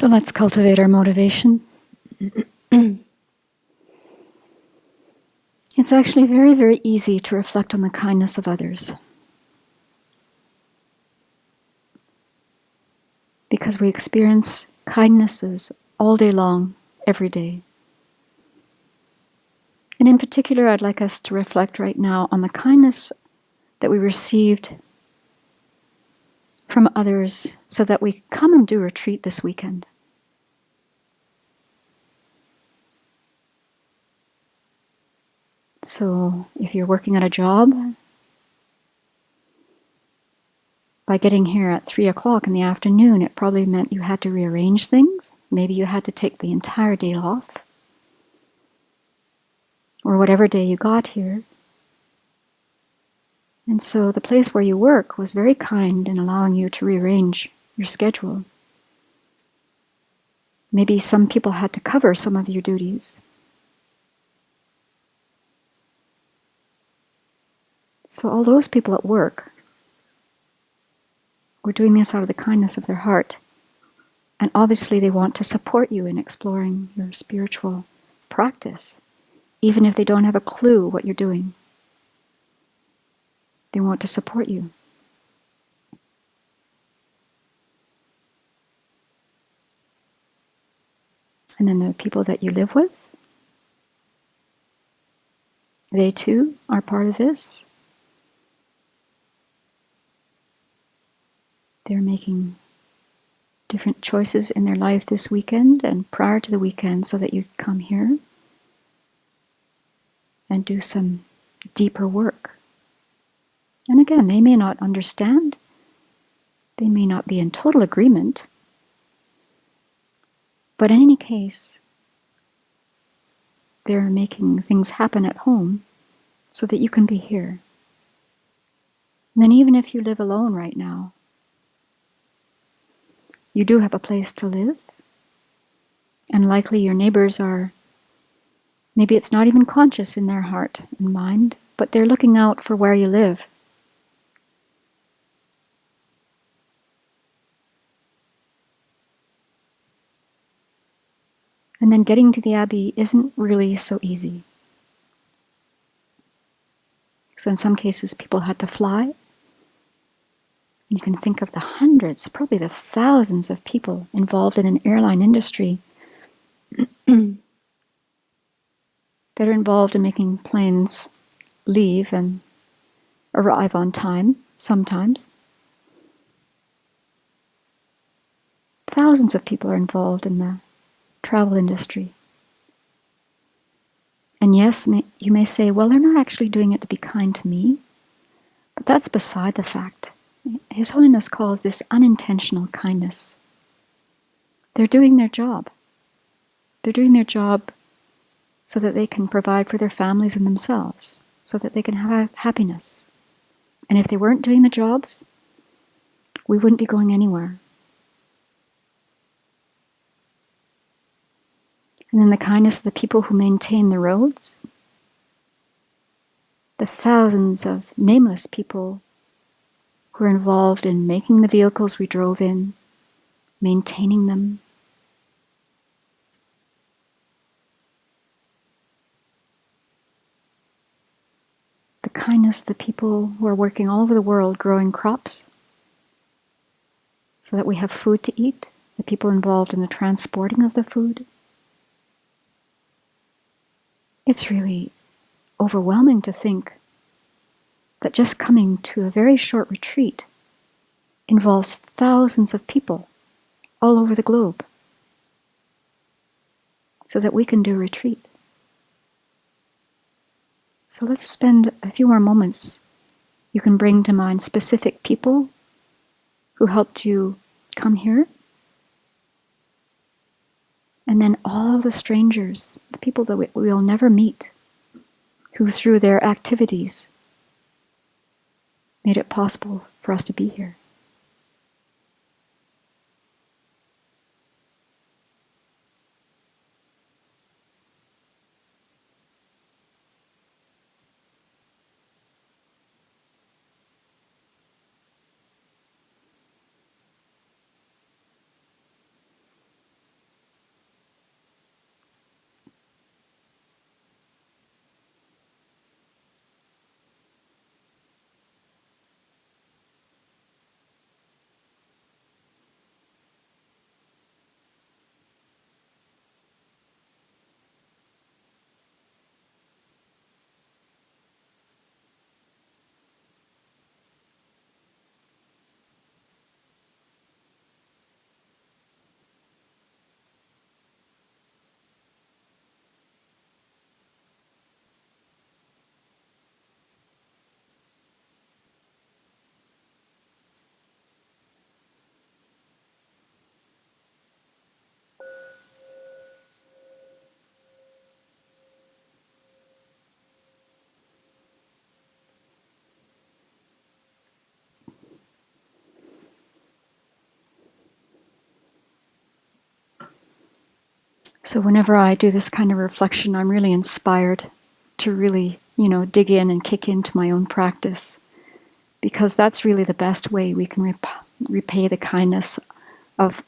So let's cultivate our motivation. It's actually very, very easy to reflect on the kindness of others, because we experience kindnesses all day long, every day. And in particular, I'd like us to reflect right now on the kindness that we received from others so that we come and do retreat this weekend. So if you're working at a job, by getting here at 3 o'clock in the afternoon, it probably meant you had to rearrange things. Maybe you had to take the entire day off, or whatever day you got here. And so the place where you work was very kind in allowing you to rearrange your schedule. Maybe some people had to cover some of your duties. So all those people at work were doing this out of the kindness of their heart. And obviously they want to support you in exploring your spiritual practice, even if they don't have a clue what you're doing. They want to support you. And then the people that you live with, they too are part of this. They're making different choices in their life this weekend and prior to the weekend so that you come here and do some deeper work. And again, they may not understand. They may not be in total agreement. But in any case, they're making things happen at home so that you can be here. And then even if you live alone right now, you do have a place to live. And likely your neighbors are, maybe it's not even conscious in their heart and mind, but they're looking out for where you live. And then getting to the Abbey isn't really so easy. So in some cases, people had to fly. You can think of the hundreds, probably the thousands of people involved in an airline industry that are involved in making planes leave and arrive on time, sometimes. Thousands of people are involved in the travel industry. And yes, you may say, well, they're not actually doing it to be kind to me. But that's beside the fact. His Holiness calls this unintentional kindness. They're doing their job. They're doing their job so that they can provide for their families and themselves, so that they can have happiness. And if they weren't doing the jobs, we wouldn't be going anywhere. And then the kindness of the people who maintain the roads, the thousands of nameless people who are involved in making the vehicles we drove in, maintaining them. The kindness of the people who are working all over the world growing crops so that we have food to eat, the people involved in the transporting of the food. It's really overwhelming to think that just coming to a very short retreat involves thousands of people all over the globe so that we can do retreat. So let's spend a few more moments. You can bring to mind specific people who helped you come here. And then all the strangers, the people that we'll never meet, who through their activities made it possible for us to be here. So whenever I do this kind of reflection, I'm really inspired to really, dig in and kick into my own practice, because that's really the best way we can repay the kindness of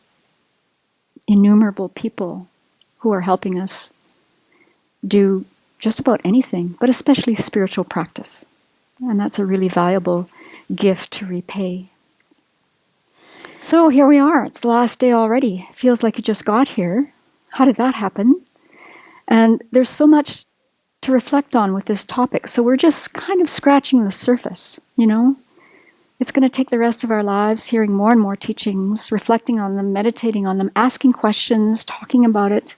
innumerable people who are helping us do just about anything, but especially spiritual practice. And that's a really valuable gift to repay. So here we are. It's the last day already. It feels like you just got here. How did that happen? And there's so much to reflect on with this topic. So we're just kind of scratching the surface, It's going to take the rest of our lives hearing more and more teachings, reflecting on them, meditating on them, asking questions, talking about it.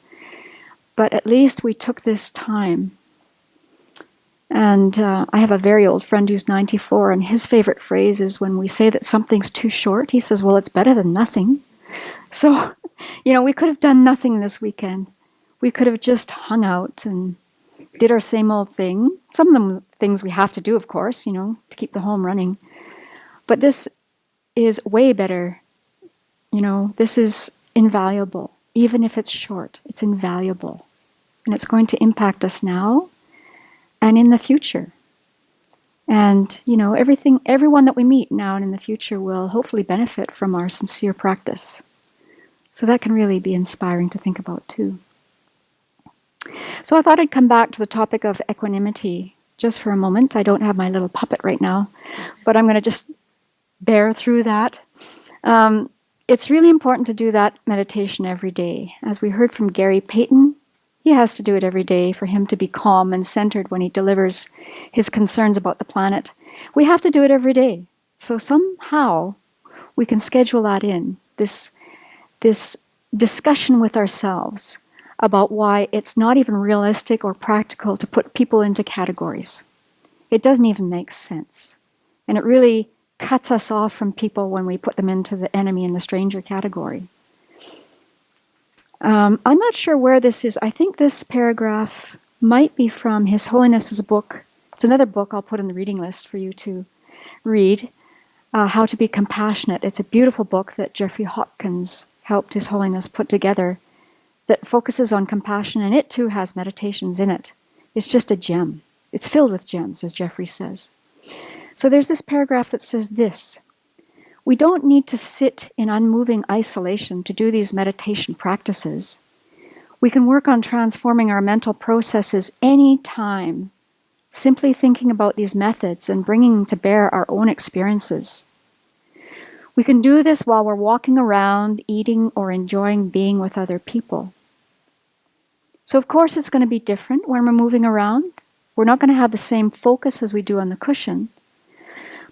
But at least we took this time. And I have a very old friend who's 94, and his favorite phrase is when we say that something's too short, he says, well, it's better than nothing. So, we could have done nothing this weekend. We could have just hung out and did our same old thing. Some of them things we have to do, of course, to keep the home running. But this is way better. This is invaluable. Even if it's short, it's invaluable. And it's going to impact us now and in the future. And, everyone that we meet now and in the future will hopefully benefit from our sincere practice. So that can really be inspiring to think about too. So I thought I'd come back to the topic of equanimity just for a moment. I don't have my little puppet right now, but I'm going to just bear through that. It's really important to do that meditation every day. As we heard from Gary Payton, he has to do it every day for him to be calm and centered when he delivers his concerns about the planet. We have to do it every day. So somehow we can schedule that in, this discussion with ourselves about why it's not even realistic or practical to put people into categories. It doesn't even make sense. And it really cuts us off from people when we put them into the enemy and the stranger category. I'm not sure where this is. I think this paragraph might be from His Holiness's book. It's another book I'll put in the reading list for you to read, How to Be Compassionate. It's a beautiful book that Jeffrey Hopkins helped His Holiness put together that focuses on compassion, and it too has meditations in it. It's just a gem. It's filled with gems, as Jeffrey says. So there's this paragraph that says this: we don't need to sit in unmoving isolation to do these meditation practices. We can work on transforming our mental processes any time, simply thinking about these methods and bringing to bear our own experiences. We can do this while we're walking around, eating, or enjoying being with other people. So of course it's going to be different when we're moving around. We're not going to have the same focus as we do on the cushion.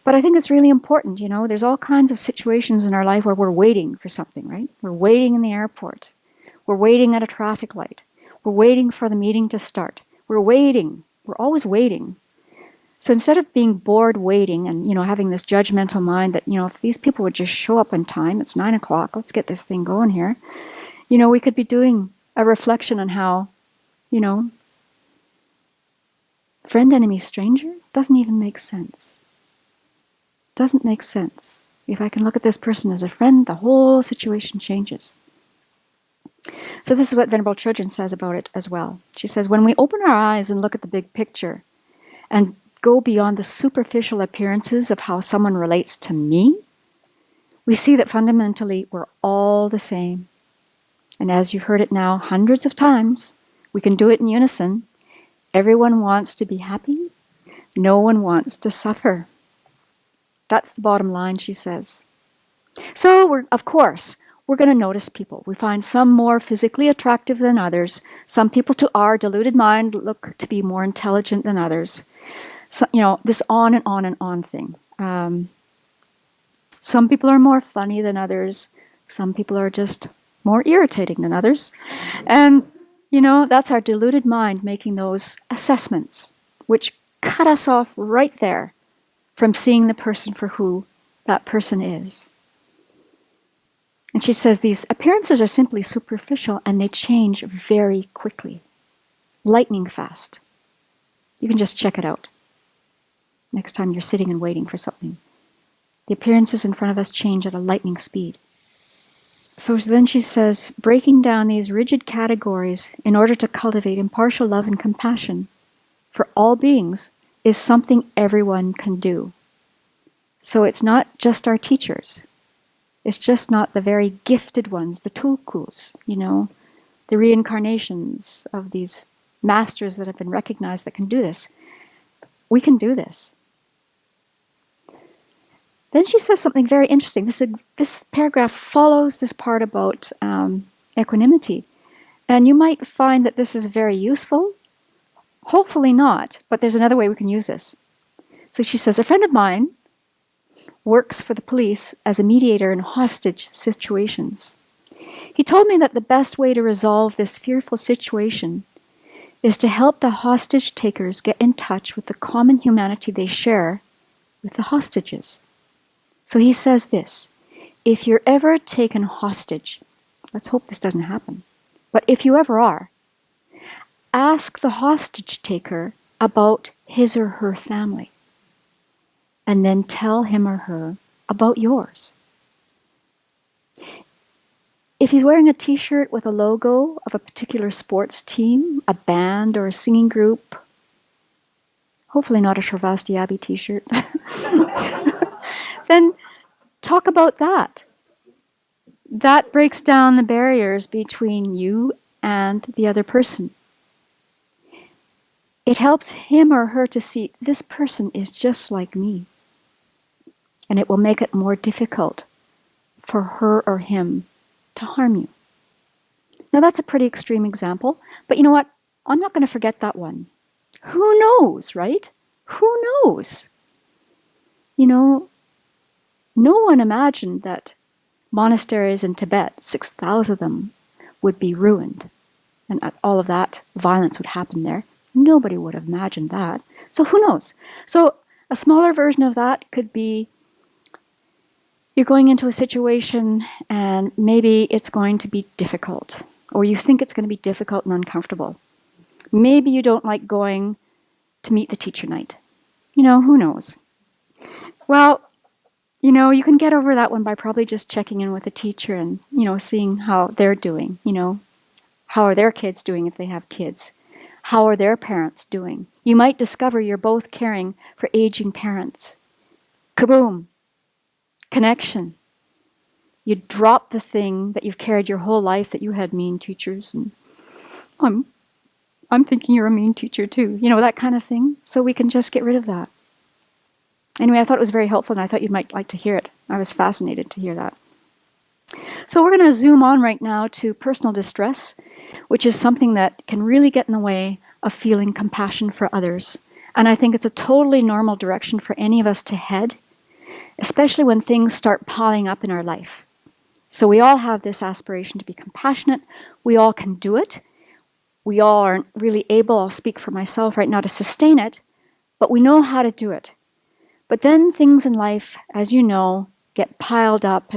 But I think it's really important, there's all kinds of situations in our life where we're waiting for something, right? We're waiting in the airport. We're waiting at a traffic light. We're waiting for the meeting to start. We're waiting. We're always waiting. So instead of being bored waiting and, having this judgmental mind that, if these people would just show up on time, it's 9 o'clock, let's get this thing going here. We could be doing a reflection on how, friend, enemy, stranger doesn't even make sense. Doesn't make sense. If I can look at this person as a friend, the whole situation changes. So this is what Venerable Chögyam says about it as well. She says, when we open our eyes and look at the big picture and go beyond the superficial appearances of how someone relates to me, we see that fundamentally we're all the same. And as you've heard it now hundreds of times, we can do it in unison. Everyone wants to be happy. No one wants to suffer. That's the bottom line, she says. So, we're going to notice people. We find some more physically attractive than others. Some people to our deluded mind look to be more intelligent than others. So, this on and on and on thing. Some people are more funny than others. Some people are just more irritating than others. And, that's our deluded mind making those assessments, which cut us off right there from seeing the person for who that person is. And she says these appearances are simply superficial and they change very quickly, lightning fast. You can just check it out next time you're sitting and waiting for something. The appearances in front of us change at a lightning speed. So then she says, breaking down these rigid categories in order to cultivate impartial love and compassion for all beings is something everyone can do. So it's not just our teachers. It's just not the very gifted ones, the tulkus, the reincarnations of these masters that have been recognized that can do this. We can do this. Then she says something very interesting. This paragraph follows this part about equanimity. And you might find that this is very useful. Hopefully not, but there's another way we can use this. So she says, a friend of mine works for the police as a mediator in hostage situations. He told me that the best way to resolve this fearful situation is to help the hostage takers get in touch with the common humanity they share with the hostages. So he says this, if you're ever taken hostage, let's hope this doesn't happen, but if you ever are, ask the hostage taker about his or her family, and then tell him or her about yours. If he's wearing a t-shirt with a logo of a particular sports team, a band, or a singing group, hopefully not a Sravasti Abbey t-shirt, then talk about that. That breaks down the barriers between you and the other person. It helps him or her to see this person is just like me. And it will make it more difficult for her or him to harm you. Now that's a pretty extreme example, but you know what? I'm not going to forget that one. Who knows, right? Who knows? No one imagined that monasteries in Tibet, 6,000 of them, would be ruined. And all of that violence would happen there. Nobody would have imagined that. So who knows? So a smaller version of that could be you're going into a situation and maybe it's going to be difficult, or you think it's going to be difficult and uncomfortable. Maybe you don't like going to meet the teacher night. Who knows? Well, you can get over that one by probably just checking in with the teacher and, seeing how they're doing. How are their kids doing if they have kids? How are their parents doing? You might discover you're both caring for aging parents. Kaboom! Connection. You drop the thing that you've carried your whole life that you had mean teachers, and I'm thinking you're a mean teacher too. That kind of thing. So we can just get rid of that. Anyway, I thought it was very helpful, and I thought you might like to hear it. I was fascinated to hear that. So we're going to zoom on right now to personal distress, which is something that can really get in the way of feeling compassion for others. And I think it's a totally normal direction for any of us to head, especially when things start piling up in our life. So we all have this aspiration to be compassionate. We all can do it. We all aren't really able, I'll speak for myself right now, to sustain it, but we know how to do it. But then things in life, as you know, get piled up,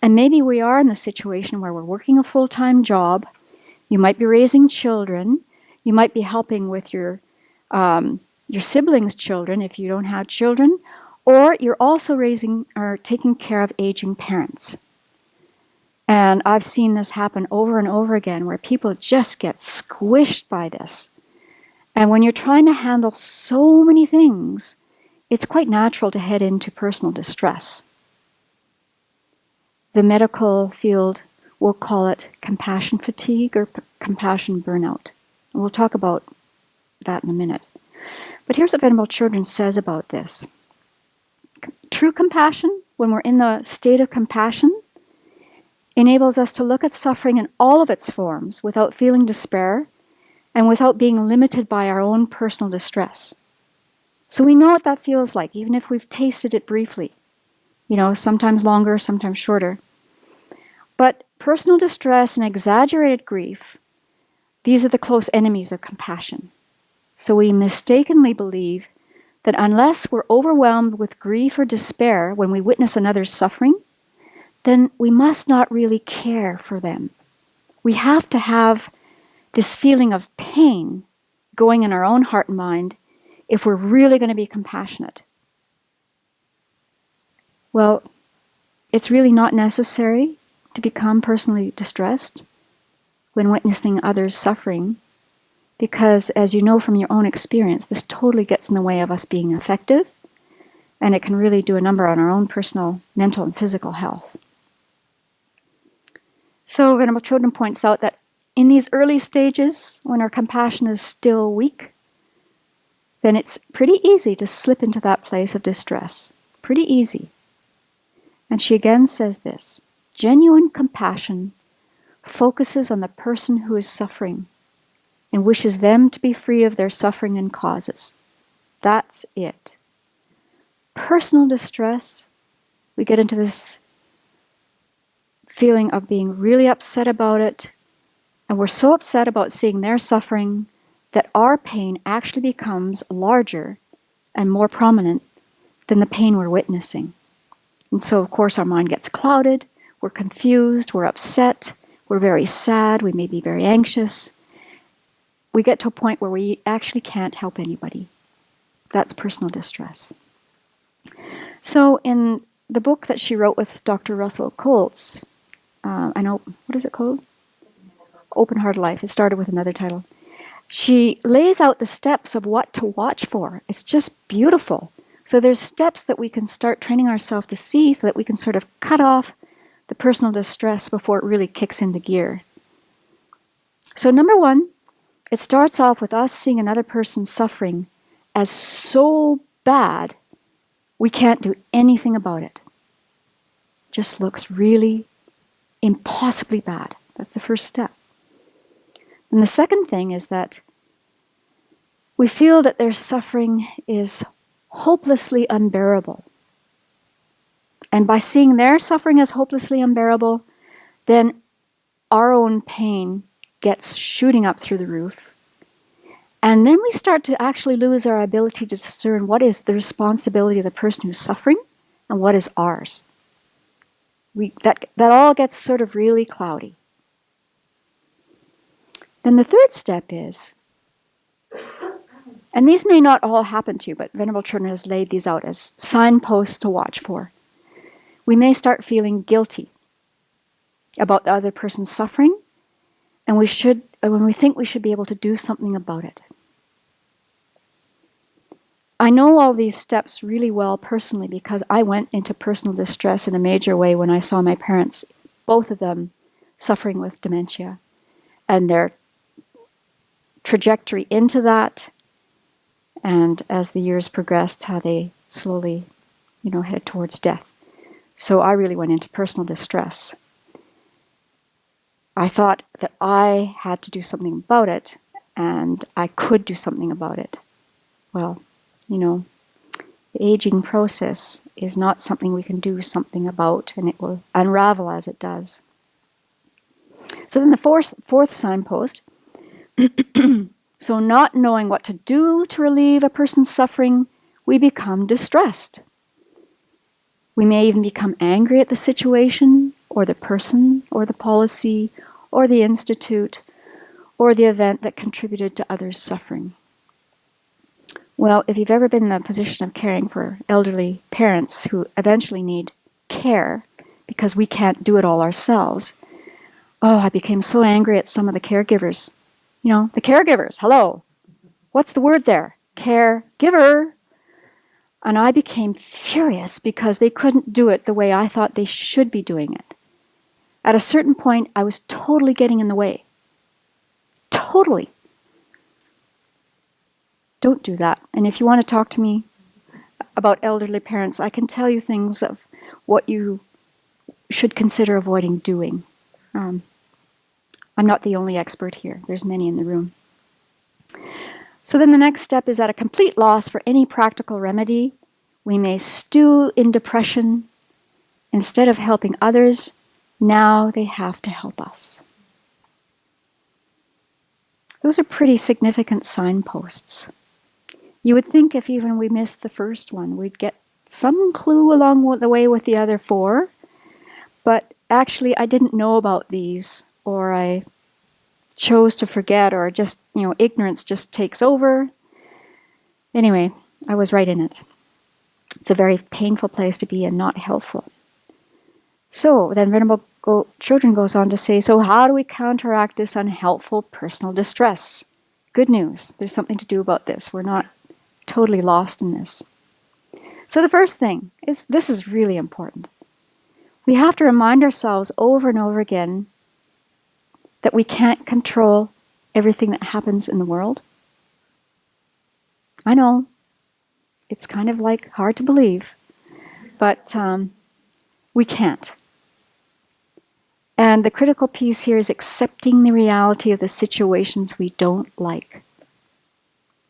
and maybe we are in the situation where we're working a full-time job. You might be raising children. You might be helping with your siblings' children if you don't have children, or you're also raising or taking care of aging parents. And I've seen this happen over and over again where people just get squished by this. And when you're trying to handle so many things, it's quite natural to head into personal distress. The medical field will call it compassion fatigue or compassion burnout. And we'll talk about that in a minute. But here's what Venerable Children says about this. True compassion, when we're in the state of compassion, enables us to look at suffering in all of its forms without feeling despair and without being limited by our own personal distress. So we know what that feels like, even if we've tasted it briefly. Sometimes longer, sometimes shorter. But personal distress and exaggerated grief, these are the close enemies of compassion. So we mistakenly believe that unless we're overwhelmed with grief or despair when we witness another's suffering, then we must not really care for them. We have to have this feeling of pain going in our own heart and mind if we're really going to be compassionate. Well, it's really not necessary to become personally distressed when witnessing others suffering, because as you know from your own experience, this totally gets in the way of us being effective, and it can really do a number on our own personal, mental, and physical health. So Venerable Chodron points out that in these early stages, when our compassion is still weak, then it's pretty easy to slip into that place of distress. Pretty easy. And she again says this: genuine compassion focuses on the person who is suffering and wishes them to be free of their suffering and causes. That's it. Personal distress, we get into this feeling of being really upset about it, and we're so upset about seeing their suffering that our pain actually becomes larger and more prominent than the pain we're witnessing. And so, of course, our mind gets clouded, we're confused, we're upset, we're very sad, we may be very anxious. We get to a point where we actually can't help anybody. That's personal distress. So in the book that she wrote with Dr. Russell Coates, I know, what is it called? Open Heart Life. It started with another title. She lays out the steps of what to watch for. It's just beautiful. So there's steps that we can start training ourselves to see so that we can sort of cut off the personal distress before it really kicks into gear. So number one, it starts off with us seeing another person suffering as so bad we can't do anything about it. Just looks really impossibly bad. That's the first step. And the second thing is that we feel that their suffering is hopelessly unbearable. And by seeing their suffering as hopelessly unbearable, then our own pain gets shooting up through the roof. And then we start to actually lose our ability to discern what is the responsibility of the person who's suffering and what is ours. That all gets sort of really cloudy. Then the third step is, and these may not all happen to you, but Venerable Chodron has laid these out as signposts to watch for. We may start feeling guilty about the other person's suffering, and when we think we should be able to do something about it. I know all these steps really well personally because I went into personal distress in a major way when I saw my parents, both of them, suffering with dementia, and their trajectory into that, and as the years progressed, how they slowly, headed towards death. So I really went into personal distress. I thought that I had to do something about it, and I could do something about it. Well, the aging process is not something we can do something about, and it will unravel as it does. So then the fourth signpost, so not knowing what to do to relieve a person's suffering, we become distressed. We may even become angry at the situation, or the person, or the policy, or the institute, or the event that contributed to others' suffering. Well, if you've ever been in the position of caring for elderly parents who eventually need care because we can't do it all ourselves, I became so angry at some of the caregivers. The caregivers, hello. What's the word there? Caregiver. And I became furious because they couldn't do it the way I thought they should be doing it. At a certain point, I was totally getting in the way. Totally. Don't do that. And if you want to talk to me about elderly parents, I can tell you things of what you should consider avoiding doing. I'm not the only expert here. There's many in the room. So then the next step is at a complete loss for any practical remedy. We may stew in depression. Instead of helping others, now they have to help us. Those are pretty significant signposts. You would think if even we missed the first one, we'd get some clue along the way with the other four. But actually, I didn't know about these, or I chose to forget, or just, ignorance just takes over. Anyway, I was right in it. It's a very painful place to be and not helpful. So then Venerable Children goes on to say, so how do we counteract this unhelpful personal distress? Good news. There's something to do about this. We're not totally lost in this. So the first thing is, this is really important. We have to remind ourselves over and over again that we can't control everything that happens in the world. I know, it's kind of like hard to believe, but we can't. And the critical piece here is accepting the reality of the situations we don't like.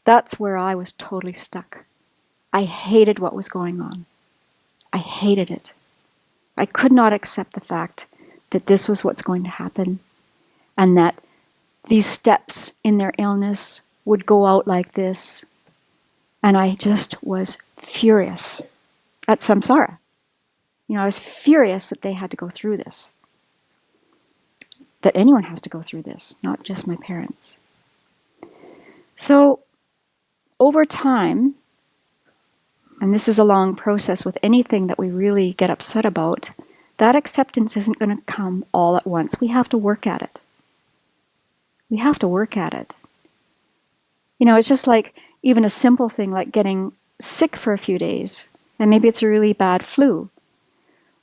That's where I was totally stuck. I hated what was going on. I hated it. I could not accept the fact that this was what's going to happen, and that these steps in their illness would go out like this. And I just was furious at samsara. I was furious that they had to go through this. That anyone has to go through this, not just my parents. So, over time, and this is a long process with anything that we really get upset about, that acceptance isn't going to come all at once. We have to work at it. We have to work at it. It's just like even a simple thing like getting sick for a few days, and maybe it's a really bad flu.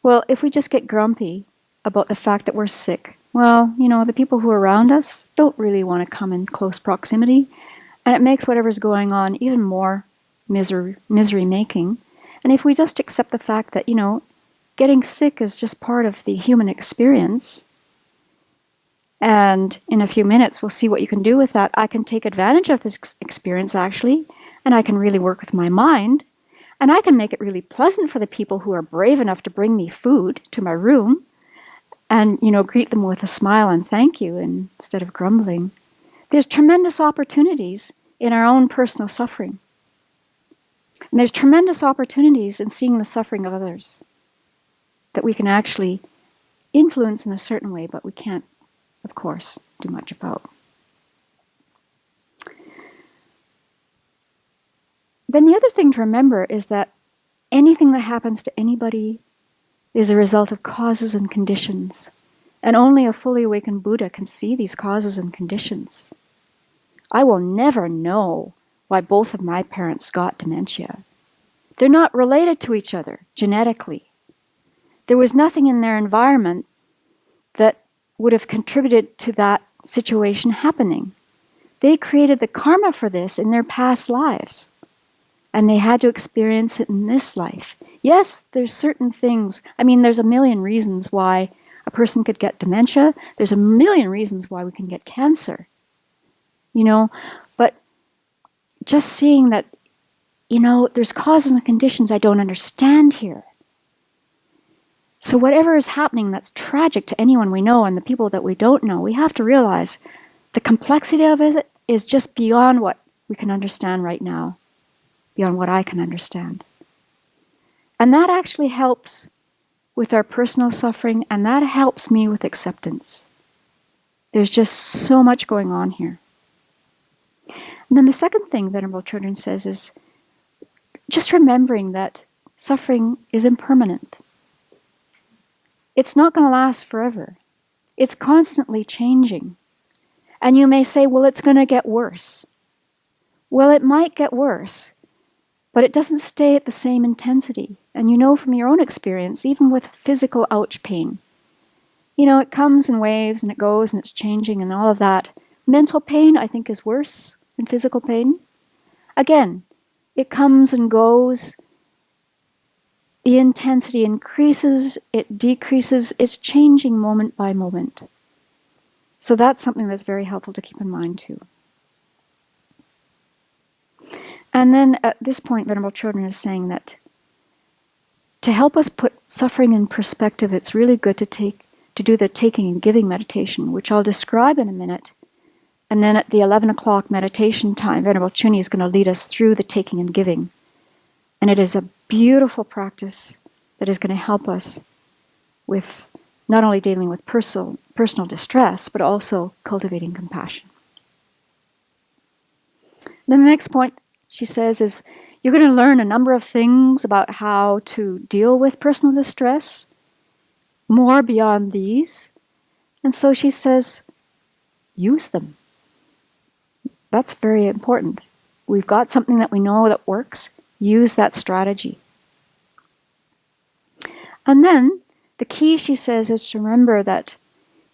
Well, if we just get grumpy about the fact that we're sick, well, the people who are around us don't really want to come in close proximity, and it makes whatever's going on even more misery-making. And if we just accept the fact that, getting sick is just part of the human experience, and in a few minutes we'll see what you can do with that. I can take advantage of this experience, actually, and I can really work with my mind, and I can make it really pleasant for the people who are brave enough to bring me food to my room, and, greet them with a smile and thank you instead of grumbling. There's tremendous opportunities in our own personal suffering. And there's tremendous opportunities in seeing the suffering of others that we can actually influence in a certain way, but we can't, of course, do much about. Then the other thing to remember is that anything that happens to anybody is a result of causes and conditions. And only a fully awakened Buddha can see these causes and conditions. I will never know why both of my parents got dementia. They're not related to each other genetically. There was nothing in their environment that would have contributed to that situation happening. They created the karma for this in their past lives, and they had to experience it in this life. Yes, there's certain things. There's a million reasons why a person could get dementia. There's a million reasons why we can get cancer. But just seeing that, there's causes and conditions I don't understand here. So whatever is happening that's tragic to anyone we know and the people that we don't know, we have to realize the complexity of it is just beyond what we can understand right now, beyond what I can understand. And that actually helps with our personal suffering, and that helps me with acceptance. There's just so much going on here. And then the second thing Venerable Children says is just remembering that suffering is impermanent. It's not going to last forever. It's constantly changing. And you may say, well, it's going to get worse. Well, it might get worse, but it doesn't stay at the same intensity. And from your own experience, even with physical ouch pain, it comes in waves and it goes and it's changing and all of that. Mental pain, I think, is worse than physical pain. Again, it comes and goes. The intensity increases, it decreases, it's changing moment by moment. So that's something that's very helpful to keep in mind too. And then at this point, Venerable Children is saying that to help us put suffering in perspective, it's really good to do the taking and giving meditation, which I'll describe in a minute. And then at the 11 o'clock meditation time, Venerable Chuni is going to lead us through the taking and giving. And it is a beautiful practice that is going to help us with not only dealing with personal distress, but also cultivating compassion. Then the next point, she says, is you're going to learn a number of things about how to deal with personal distress. more beyond these. And so she says, use them. That's very important. We've got something that we know that works. Use that strategy. And then the key, she says, is to remember that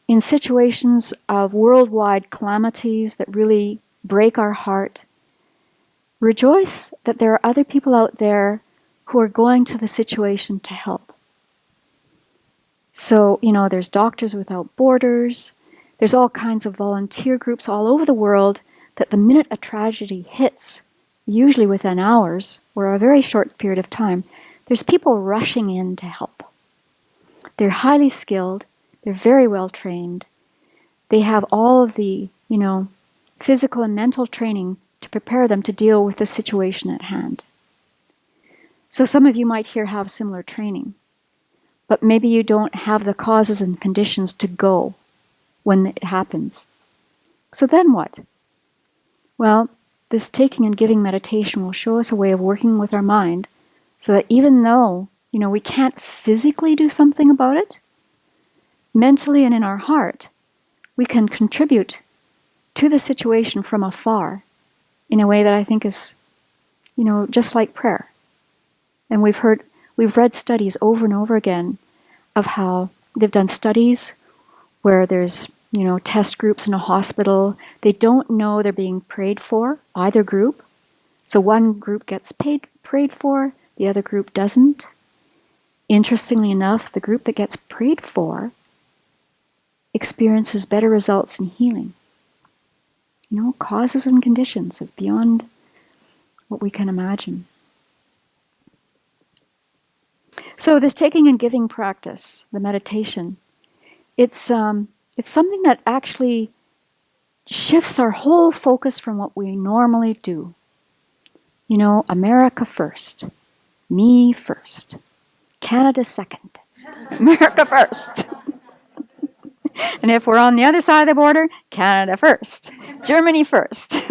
in situations of worldwide calamities that really break our heart, rejoice that there are other people out there who are going to the situation to help. So, there's Doctors Without Borders. There's all kinds of volunteer groups all over the world that the minute a tragedy hits, usually within hours or a very short period of time, there's people rushing in to help. They're highly skilled. They're very well trained. They have all of the, physical and mental training to prepare them to deal with the situation at hand. So some of you might here have similar training, but maybe you don't have the causes and conditions to go when it happens. So then what? Well, this taking and giving meditation will show us a way of working with our mind so that even though, we can't physically do something about it, mentally and in our heart, we can contribute to the situation from afar in a way that I think is, just like prayer. And we've read studies over and over again of how they've done studies where there's, test groups in a hospital. They don't know they're being prayed for, either group. So one group gets prayed for, the other group doesn't. Interestingly enough, the group that gets prayed for experiences better results in healing. Causes and conditions is beyond what we can imagine. So this taking and giving practice, the meditation, it's something that actually shifts our whole focus from what we normally do. America first, me first, Canada second, America first. And if we're on the other side of the border, Canada first, Germany first.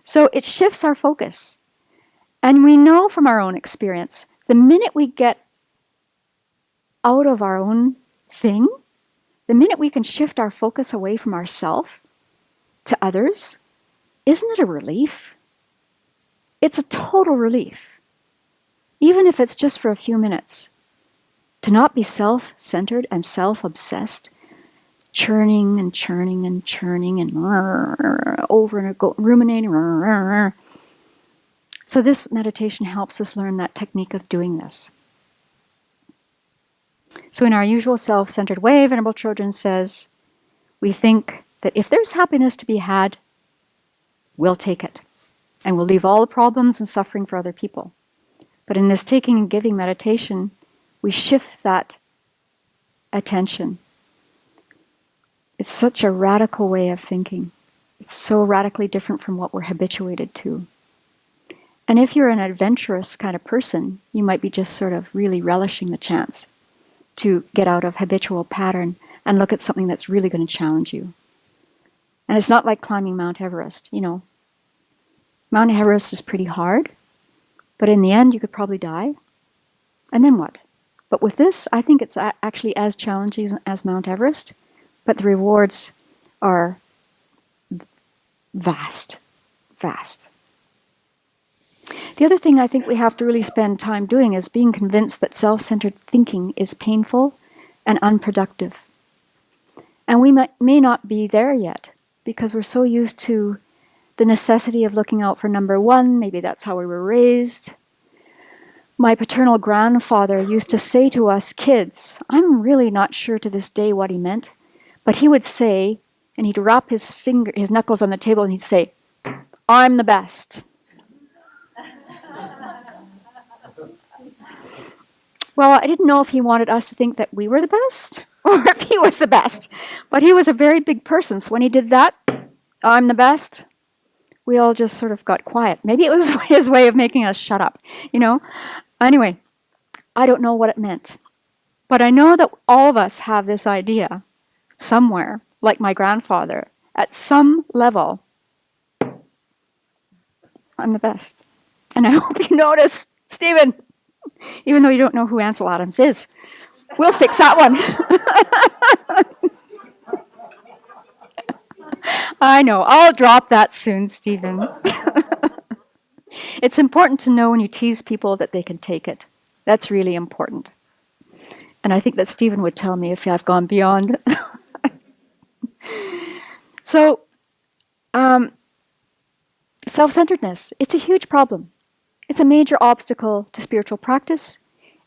So it shifts our focus. And we know from our own experience, the minute we get out of our own thing, the minute we can shift our focus away from ourselves to others, isn't it a relief? It's a total relief. Even if it's just for a few minutes. To not be self-centered and self-obsessed, churning and churning and churning and over and ruminating. So this meditation helps us learn that technique of doing this. So in our usual self-centered way, Venerable Chodron says, we think that if there's happiness to be had, we'll take it. And we'll leave all the problems and suffering for other people. But in this taking and giving meditation, we shift that attention. It's such a radical way of thinking. It's so radically different from what we're habituated to. And if you're an adventurous kind of person, you might be just sort of really relishing the chance to get out of habitual pattern and look at something that's really going to challenge you. And it's not like climbing Mount Everest, Mount Everest is pretty hard, but in the end you could probably die. And then what? But with this, I think it's actually as challenging as Mount Everest, but the rewards are vast, vast. The other thing I think we have to really spend time doing is being convinced that self-centered thinking is painful and unproductive. And we may not be there yet because we're so used to the necessity of looking out for number one. Maybe that's how we were raised. My paternal grandfather used to say to us kids, I'm really not sure to this day what he meant, but he would say, and he'd wrap his knuckles on the table and he'd say, I'm the best. Well, I didn't know if he wanted us to think that we were the best or if he was the best. But he was a very big person. So when he did that, I'm the best, we all just sort of got quiet. Maybe it was his way of making us shut up, Anyway, I don't know what it meant. But I know that all of us have this idea somewhere, like my grandfather, at some level, I'm the best. And I hope you notice, Stephen, even though you don't know who Ansel Adams is. We'll fix that one. I know. I'll drop that soon, Stephen. It's important to know when you tease people that they can take it. That's really important. And I think that Stephen would tell me if I've gone beyond. So, self-centeredness, it's a huge problem. It's a major obstacle to spiritual practice.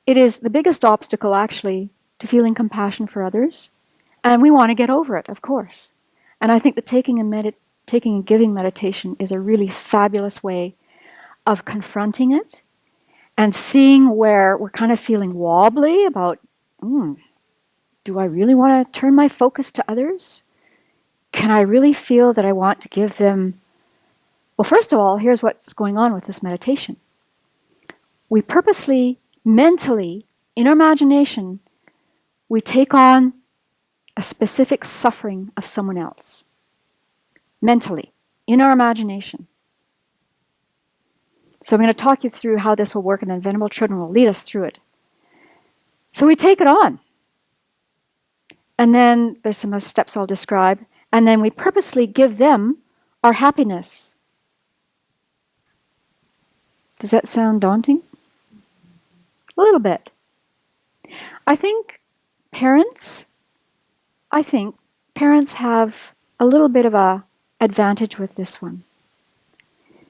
It is the biggest obstacle, actually, to feeling compassion for others. And we want to get over it, of course. And I think that taking and giving meditation is a really fabulous way of confronting it and seeing where we're kind of feeling wobbly about, do I really want to turn my focus to others? Can I really feel that I want to give them... Well, first of all, here's what's going on with this meditation. We purposely, mentally, in our imagination, we take on a specific suffering of someone else. Mentally, in our imagination. So I'm going to talk you through how this will work, and then Venerable Children will lead us through it. So we take it on. And then there's some steps I'll describe. And then we purposely give them our happiness. Does that sound daunting? A little bit. I think parents have a little bit of a advantage with this one.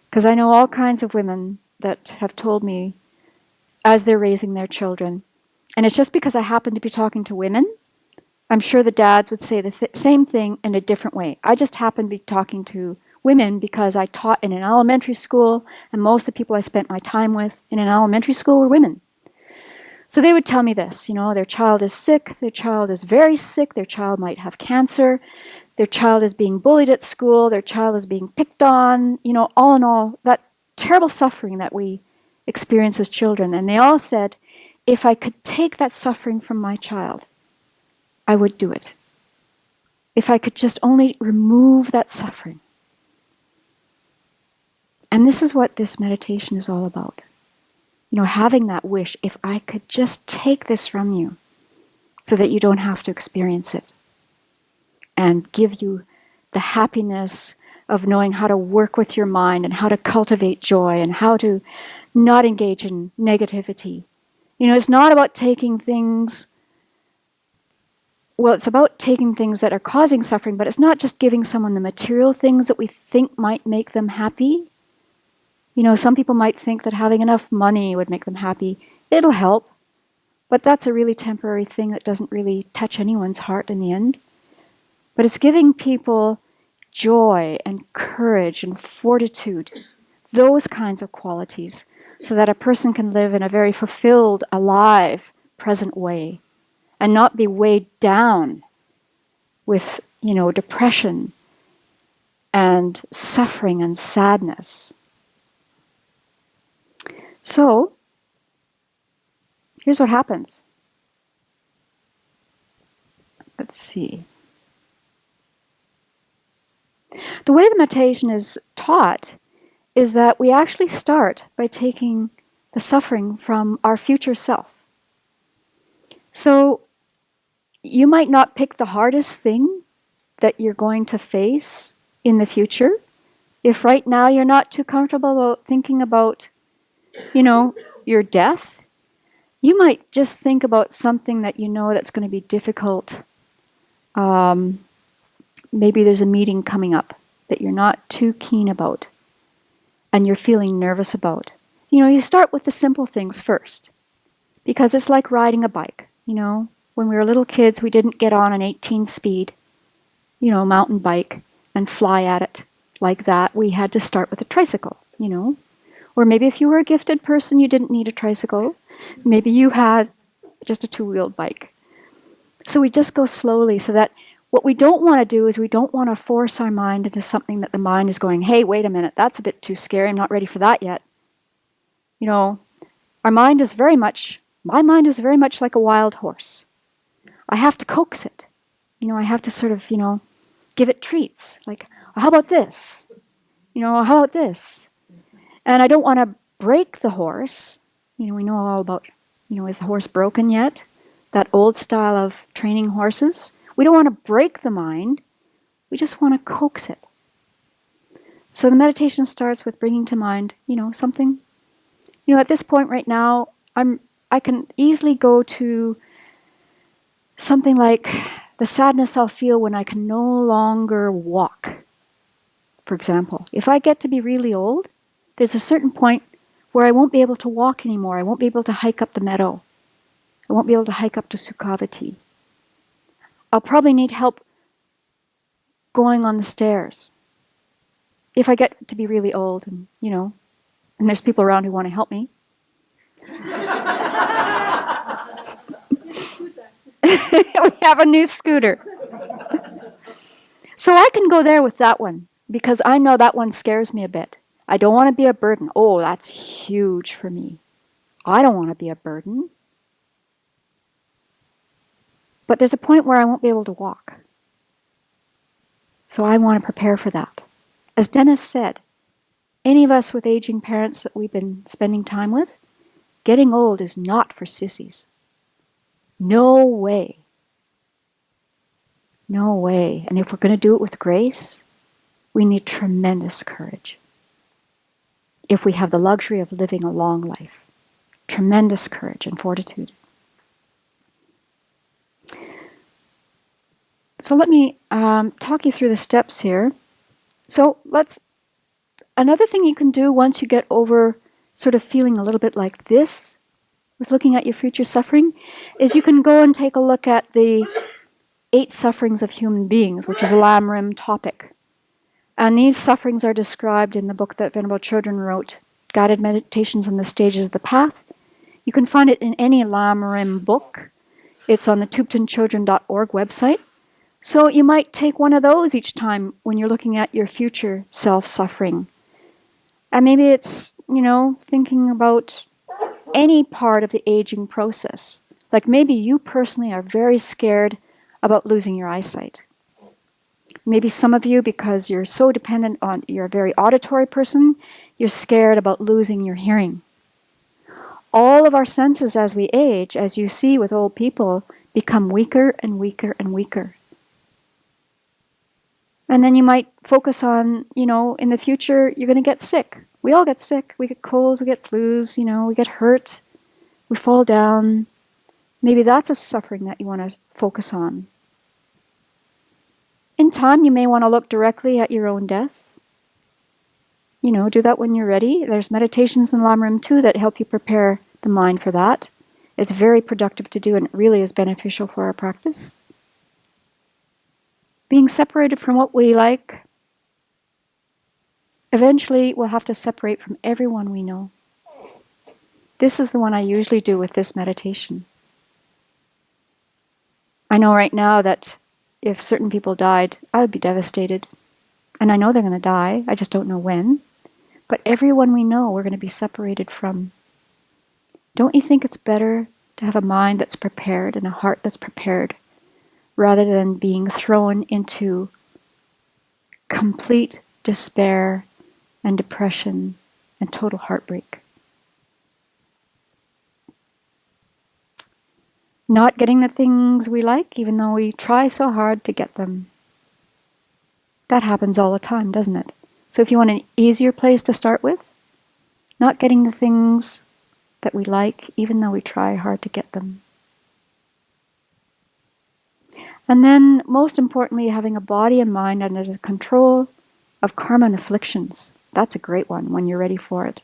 Because I know all kinds of women that have told me as they're raising their children, and it's just because I happen to be talking to women, I'm sure the dads would say the same thing in a different way. I just happen to be talking to women because I taught in an elementary school, and most of the people I spent my time with in an elementary school were women. So they would tell me this, their child is sick, their child is very sick, their child might have cancer, their child is being bullied at school, their child is being picked on, all in all, that terrible suffering that we experience as children. And they all said, if I could take that suffering from my child, I would do it. If I could just only remove that suffering. And this is what this meditation is all about. Having that wish, if I could just take this from you so that you don't have to experience it. And give you the happiness of knowing how to work with your mind and how to cultivate joy and how to not engage in negativity. It's not about taking things... Well, it's about taking things that are causing suffering, but it's not just giving someone the material things that we think might make them happy. Some people might think that having enough money would make them happy. It'll help, but that's a really temporary thing that doesn't really touch anyone's heart in the end. But it's giving people joy and courage and fortitude, those kinds of qualities, so that a person can live in a very fulfilled, alive, present way and not be weighed down with, depression and suffering and sadness. So, here's what happens. Let's see. The way the meditation is taught is that we actually start by taking the suffering from our future self. So, you might not pick the hardest thing that you're going to face in the future. If right now you're not too comfortable about thinking about, your death, you might just think about something that that's going to be difficult. Maybe there's a meeting coming up that you're not too keen about and you're feeling nervous about. You start with the simple things first because it's like riding a bike. When we were little kids, we didn't get on an 18-speed, mountain bike and fly at it like that. We had to start with a tricycle, Or maybe if you were a gifted person, you didn't need a tricycle. Maybe you had just a two-wheeled bike. So we just go slowly so that what we don't want to do is we don't want to force our mind into something that the mind is going, hey, wait a minute, that's a bit too scary, I'm not ready for that yet. My mind is very much like a wild horse. I have to coax it. I have to sort of, give it treats. Like, how about this? How about this? And I don't want to break the horse. We know all about, is the horse broken yet? that old style of training horses. We don't want to break the mind. We just want to coax it. So the meditation starts with bringing to mind, something. At this point right now, I can easily go to something like the sadness I'll feel when I can no longer walk. For example, if I get to be really old, there's a certain point where I won't be able to walk anymore. I won't be able to hike up the meadow. I won't be able to hike up to Sukhavati. I'll probably need help going on the stairs. If I get to be really old and, and there's people around who want to help me. We have a new scooter. So I can go there with that one because I know that one scares me a bit. I don't want to be a burden. Oh, that's huge for me. I don't want to be a burden. But there's a point where I won't be able to walk. So I want to prepare for that. As Dennis said, any of us with aging parents that we've been spending time with, getting old is not for sissies. No way. No way. And if we're going to do it with grace, we need tremendous courage. If we have the luxury of living a long life, tremendous courage and fortitude. So let me talk you through the steps here. So another thing you can do once you get over sort of feeling a little bit like this, with looking at your future suffering, is you can go and take a look at the 8 sufferings of human beings, which is a Lamrim topic. And these sufferings are described in the book that Venerable Chodron wrote, Guided Meditations on the Stages of the Path. You can find it in any Lamrim book. It's on the tubtanchodron.org website. So you might take one of those each time when you're looking at your future self-suffering. And maybe it's, thinking about any part of the aging process. Like maybe you personally are very scared about losing your eyesight. Maybe some of you, because you're so dependent on, you're a very auditory person, you're scared about losing your hearing. All of our senses as we age, as you see with old people, become weaker and weaker and weaker. And then you might focus on, in the future, you're going to get sick. We all get sick. We get colds, we get flus, we get hurt, we fall down. Maybe that's a suffering that you want to focus on. In time, you may want to look directly at your own death. Do that when you're ready. There's meditations in Lamrim too that help you prepare the mind for that. It's very productive to do and it really is beneficial for our practice. Being separated from what we like, eventually we'll have to separate from everyone we know. This is the one I usually do with this meditation. I know right now that if certain people died, I would be devastated. And I know they're going to die, I just don't know when. But everyone we know, we're going to be separated from. Don't you think it's better to have a mind that's prepared and a heart that's prepared, rather than being thrown into complete despair and depression and total heartbreak? Not getting the things we like, even though we try so hard to get them. That happens all the time, doesn't it? So if you want an easier place to start with, not getting the things that we like, even though we try hard to get them. And then, most importantly, having a body and mind under the control of karma and afflictions. That's a great one when you're ready for it.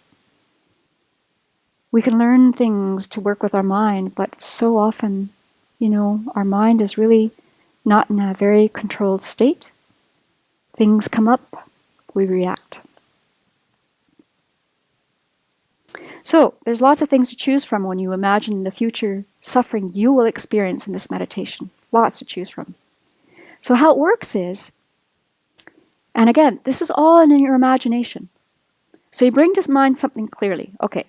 We can learn things to work with our mind, but so often, our mind is really not in a very controlled state. Things come up, we react. So, there's lots of things to choose from when you imagine the future suffering you will experience in this meditation. Lots to choose from. So how it works is, and again, this is all in your imagination. So you bring to mind something clearly. Okay,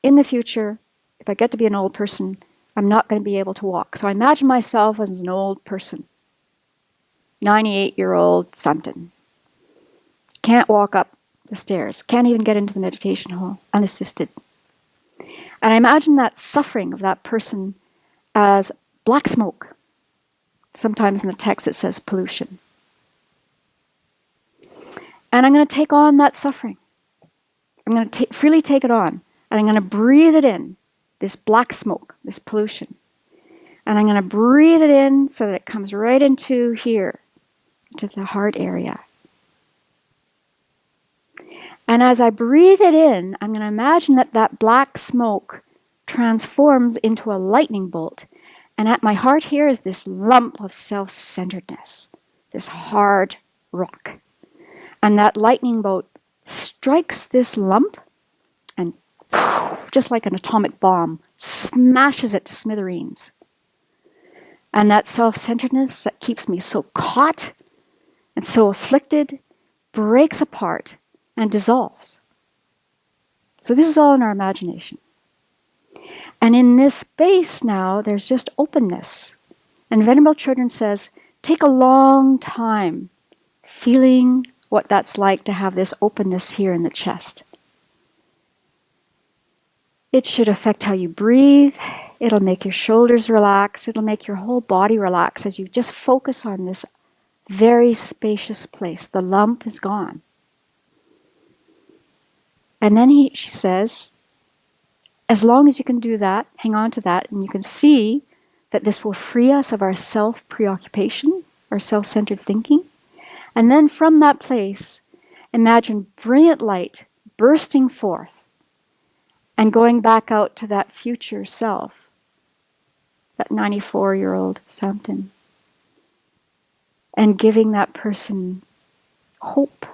in the future, if I get to be an old person, I'm not going to be able to walk. So I imagine myself as an old person. 98-year-old something. Can't walk up the stairs. Can't even get into the meditation hall, unassisted. And I imagine that suffering of that person as black smoke. Sometimes in the text it says pollution. And I'm going to take on that suffering. I'm going to freely take it on. And I'm going to breathe it in, this black smoke, this pollution. And I'm going to breathe it in so that it comes right into here, into the heart area. And as I breathe it in, I'm going to imagine that that black smoke transforms into a lightning bolt. And at my heart here is this lump of self-centeredness, this hard rock. And that lightning bolt strikes this lump and just like an atomic bomb, smashes it to smithereens. And that self-centeredness that keeps me so caught and so afflicted breaks apart and dissolves. So this is all in our imagination. And in this space now, there's just openness. And Venerable Children says, take a long time feeling what that's like to have this openness here in the chest. It should affect how you breathe. It'll make your shoulders relax. It'll make your whole body relax as you just focus on this very spacious place. The lump is gone. And then she says, as long as you can do that, hang on to that, and you can see that this will free us of our self-preoccupation, our self-centered thinking. And then from that place, imagine brilliant light bursting forth and going back out to that future self, that 94-year-old Samton, and giving that person hope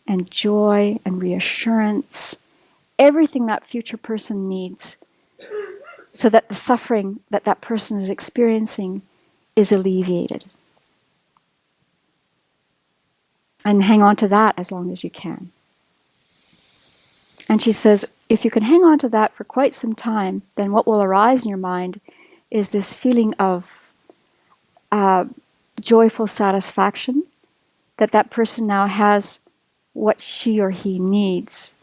and joy and reassurance, everything that future person needs, so that the suffering that that person is experiencing is alleviated. And hang on to that as long as you can. And she says, if you can hang on to that for quite some time, then what will arise in your mind is this feeling of joyful satisfaction that that person now has what she or he needs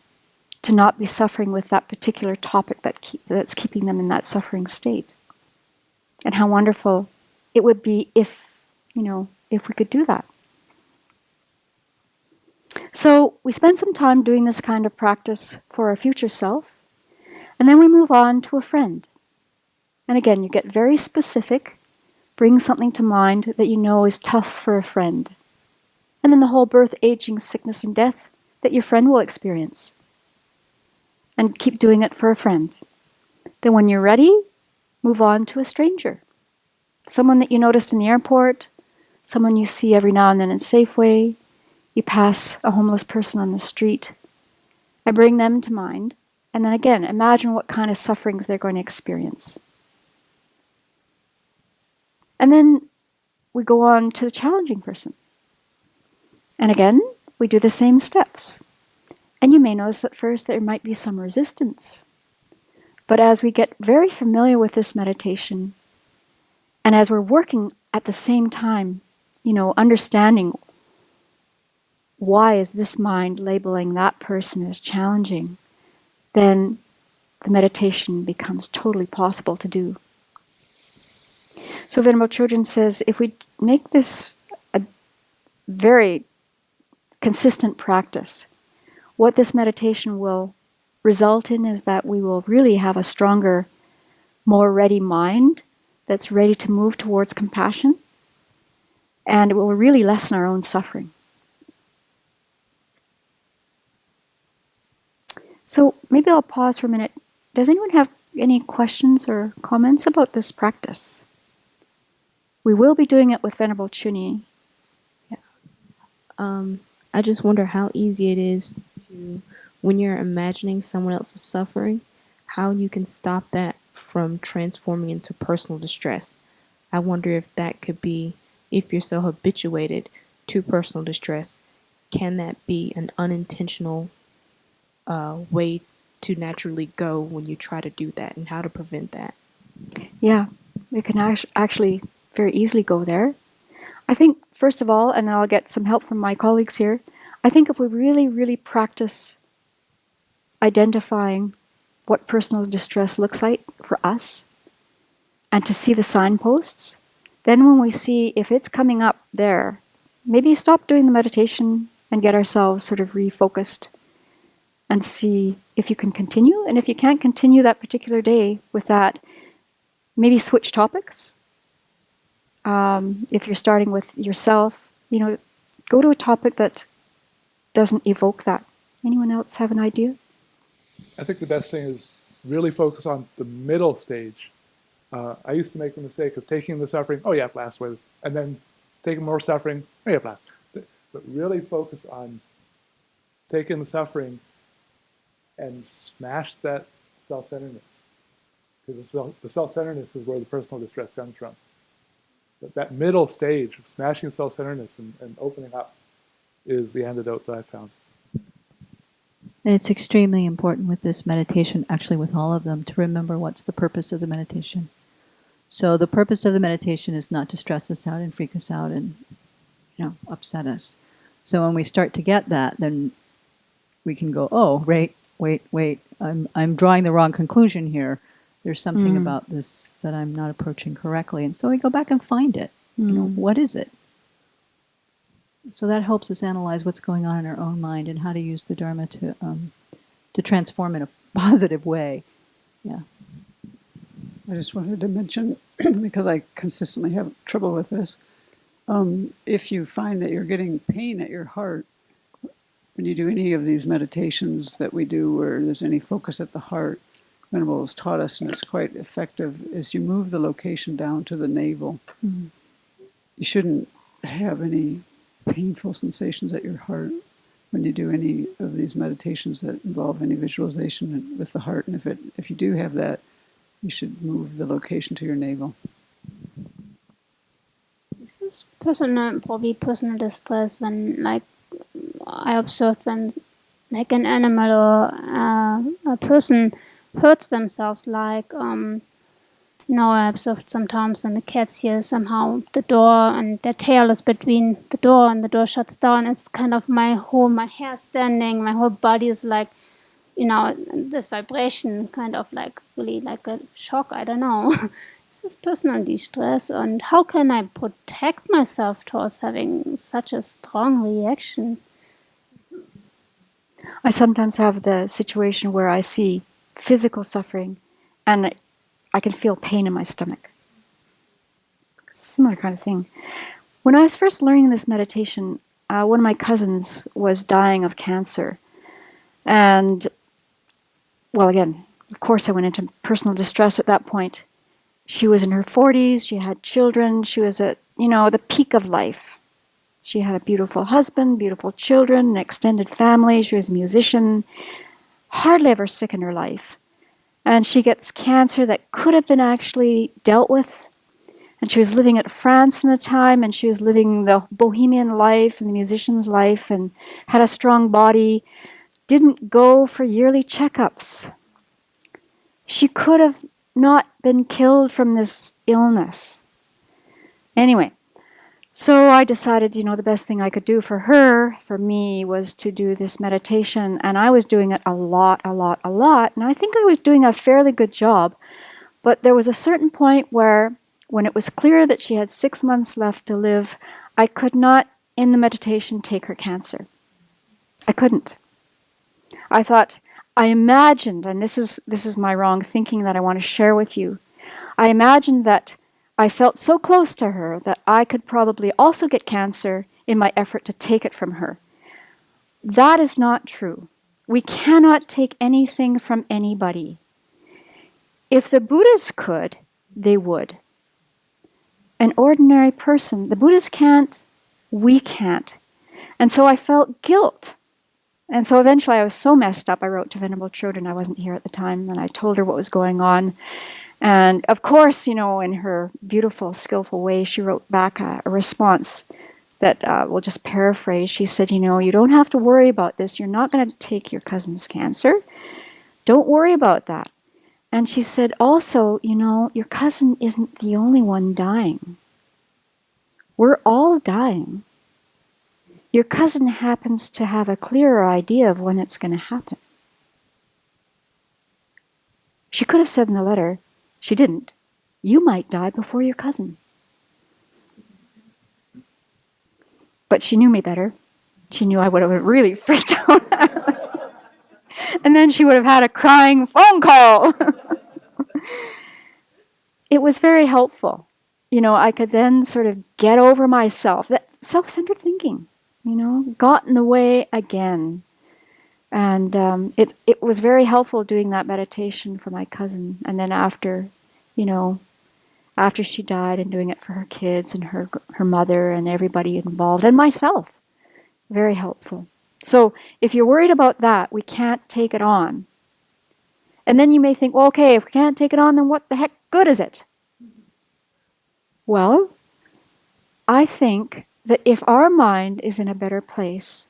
to not be suffering with that particular topic that's keeping them in that suffering state. And how wonderful it would be if we could do that. So we spend some time doing this kind of practice for our future self, and then we move on to a friend. And again, you get very specific, bring something to mind that you know is tough for a friend. And then the whole birth, aging, sickness, and death that your friend will experience. And keep doing it for a friend. Then when you're ready, move on to a stranger. Someone that you noticed in the airport, someone you see every now and then in Safeway. You pass a homeless person on the street. I bring them to mind. And then again, imagine what kind of sufferings they're going to experience. And then we go on to the challenging person. And again, we do the same steps. And you may notice at first that there might be some resistance. But as we get very familiar with this meditation, and as we're working at the same time, understanding why is this mind labeling that person as challenging, then the meditation becomes totally possible to do. So Venerable Children says, if we make this a very consistent practice, what this meditation will result in is that we will really have a stronger, more ready mind that's ready to move towards compassion, and it will really lessen our own suffering. So maybe I'll pause for a minute. Does anyone have any questions or comments about this practice? We will be doing it with Venerable Chuni. I just wonder how easy it is to, when you're imagining someone else's suffering, how you can stop that from transforming into personal distress. I wonder if that could be, if you're so habituated to personal distress, can that be an unintentional way to naturally go when you try to do that, and how to prevent that? Yeah, we can actually very easily go there. I think, first of all, and then I'll get some help from my colleagues here, I think if we really, really practice identifying what personal distress looks like for us, and to see the signposts. Then when we see if it's coming up there, maybe stop doing the meditation and get ourselves sort of refocused and see if you can continue. And if you can't continue that particular day with that, maybe switch topics. If you're starting with yourself, go to a topic that doesn't evoke that. Anyone else have an idea? I think the best thing is really focus on the middle stage. I used to make the mistake of taking the suffering, oh yeah, blast with, and then taking more suffering, oh yeah, blast. But really focus on taking the suffering and smash that self-centeredness. Because the self-centeredness is where the personal distress comes from. But that middle stage of smashing self-centeredness and opening up is the antidote that I found. And it's extremely important with this meditation, actually with all of them, to remember what's the purpose of the meditation. So the purpose of the meditation is not to stress us out and freak us out and, upset us. So when we start to get that, then we can go, oh, wait, I'm drawing the wrong conclusion here. There's something about this that I'm not approaching correctly. And so we go back and find it. What is it? So that helps us analyze what's going on in our own mind and how to use the Dharma to transform in a positive way. Yeah. I just wanted to mention, because I consistently have trouble with this, if you find that you're getting pain at your heart, when you do any of these meditations that we do where there's any focus at the heart, Venerable has taught us, and it's quite effective, is you move the location down to the navel. Mm-hmm. You shouldn't have any painful sensations at your heart when you do any of these meditations that involve any visualization with the heart. And if you do have that, you should move the location to your navel. This is probably personal distress when, like, I observed when, like, an animal or a person hurts themselves, like, I observed sometimes when the cats hear somehow the door and their tail is between the door and the door shuts down. It's kind of my hair standing, my whole body is like, this vibration, kind of like really like a shock, I don't know. This is personal distress, and how can I protect myself towards having such a strong reaction? I sometimes have the situation where I see physical suffering and I can feel pain in my stomach. Similar kind of thing. When I was first learning this meditation, one of my cousins was dying of cancer. And, well, again, of course I went into personal distress at that point. She was in her 40s, she had children, she was at, the peak of life. She had a beautiful husband, beautiful children, an extended family, she was a musician, hardly ever sick in her life. And she gets cancer that could have been actually dealt with. And she was living at France in the time, and she was living the bohemian life and the musician's life and had a strong body, didn't go for yearly checkups. She could have not been killed from this illness. Anyway, so I decided, the best thing I could do for her, for me, was to do this meditation. And I was doing it a lot. And I think I was doing a fairly good job. But there was a certain point where, when it was clear that she had 6 months left to live, I could not, in the meditation, take her cancer. I couldn't. I thought, I imagined, and this is my wrong thinking that I want to share with you, I imagined that I felt so close to her that I could probably also get cancer in my effort to take it from her. That is not true. We cannot take anything from anybody. If the Buddhas could, they would. An ordinary person, the Buddhas can't, we can't. And so I felt guilt. And so eventually I was so messed up, I wrote to Venerable Children, I wasn't here at the time, and I told her what was going on. And of course, in her beautiful, skillful way, she wrote back a response that we'll just paraphrase. She said, you don't have to worry about this. You're not going to take your cousin's cancer. Don't worry about that. And she said, also, your cousin isn't the only one dying. We're all dying. Your cousin happens to have a clearer idea of when it's going to happen. She could have said in the letter, she didn't, you might die before your cousin. But she knew me better. She knew I would have really freaked out. And then she would have had a crying phone call. It was very helpful. I could then sort of get over myself. That self-centered thinking, got in the way again. And it was very helpful doing that meditation for my cousin. And then after she died, and doing it for her kids and her mother and everybody involved and myself. Very helpful. So if you're worried about that, we can't take it on. And then you may think, well, okay, if we can't take it on, then what the heck good is it? Well, I think that if our mind is in a better place,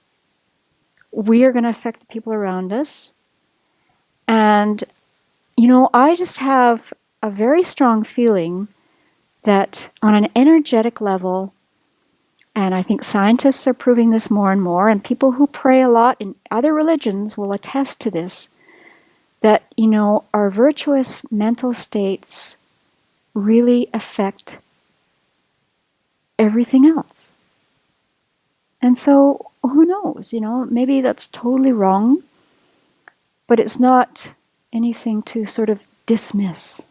we are going to affect the people around us. And, I just have a very strong feeling that on an energetic level, and I think scientists are proving this more and more, and people who pray a lot in other religions will attest to this, that, our virtuous mental states really affect everything else. And so, who knows, maybe that's totally wrong, but it's not anything to sort of dismiss,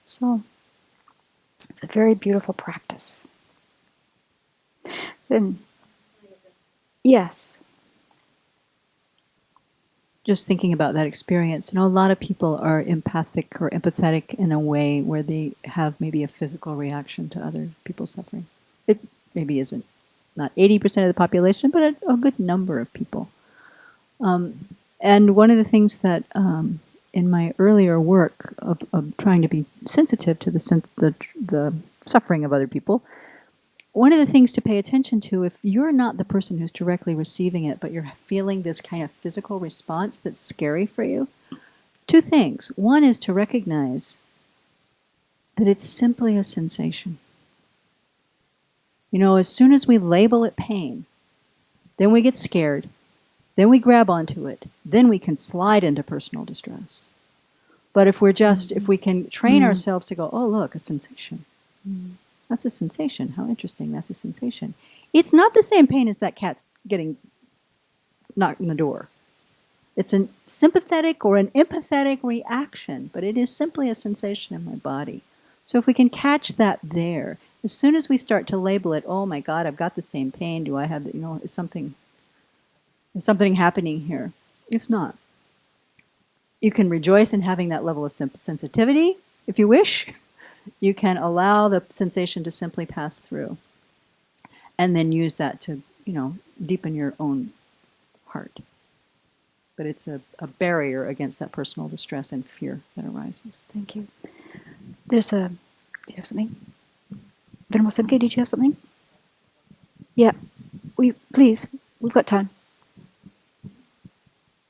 So, it's a very beautiful practice. Then, yes. Just thinking about that experience, a lot of people are empathic or empathetic in a way where they have maybe a physical reaction to other people's suffering. It maybe isn't not 80% of the population, but a good number of people. And one of the things that in my earlier work of trying to be sensitive to the suffering of other people, one of the things to pay attention to, if you're not the person who's directly receiving it, but you're feeling this kind of physical response that's scary for you, two things. One is to recognize that it's simply a sensation. As soon as we label it pain, then we get scared, then we grab onto it, then we can slide into personal distress. But if we can train ourselves to go, oh, look, a sensation. That's a sensation. How interesting. That's a sensation. It's not the same pain as that cat's getting knocked in the door. It's a sympathetic or an empathetic reaction, but it is simply a sensation in my body. So if we can catch that there, as soon as we start to label it, oh my God, I've got the same pain. Do I have, is something happening here? It's not. You can rejoice in having that level of sensitivity, if you wish. You can allow the sensation to simply pass through and then use that to, deepen your own heart. But it's a barrier against that personal distress and fear that arises. Thank you. Do you have something? Venerable Simke, did you have something? Yeah. Please, we've got time.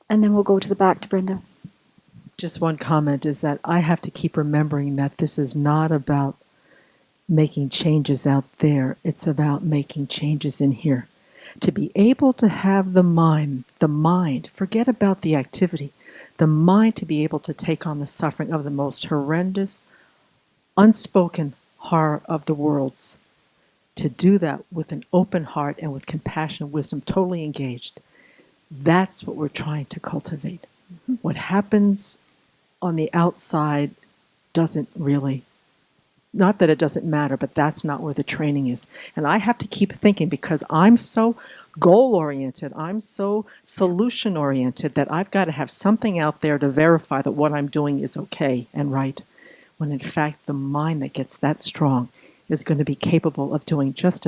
And then we'll go to the back to Brenda. Just one comment is that I have to keep remembering that this is not about making changes out there. It's about making changes in here. To be able to have the mind, forget about the activity, the mind to be able to take on the suffering of the most horrendous, unspoken horror of the worlds. To do that with an open heart and with compassion and wisdom, totally engaged. That's what we're trying to cultivate. Mm-hmm. What happens on the outside doesn't really, not that it doesn't matter, but that's not where the training is. And I have to keep thinking, because I'm so goal-oriented, I'm so solution-oriented, that I've got to have something out there to verify that what I'm doing is okay and right. When in fact, the mind that gets that strong is going to be capable of doing just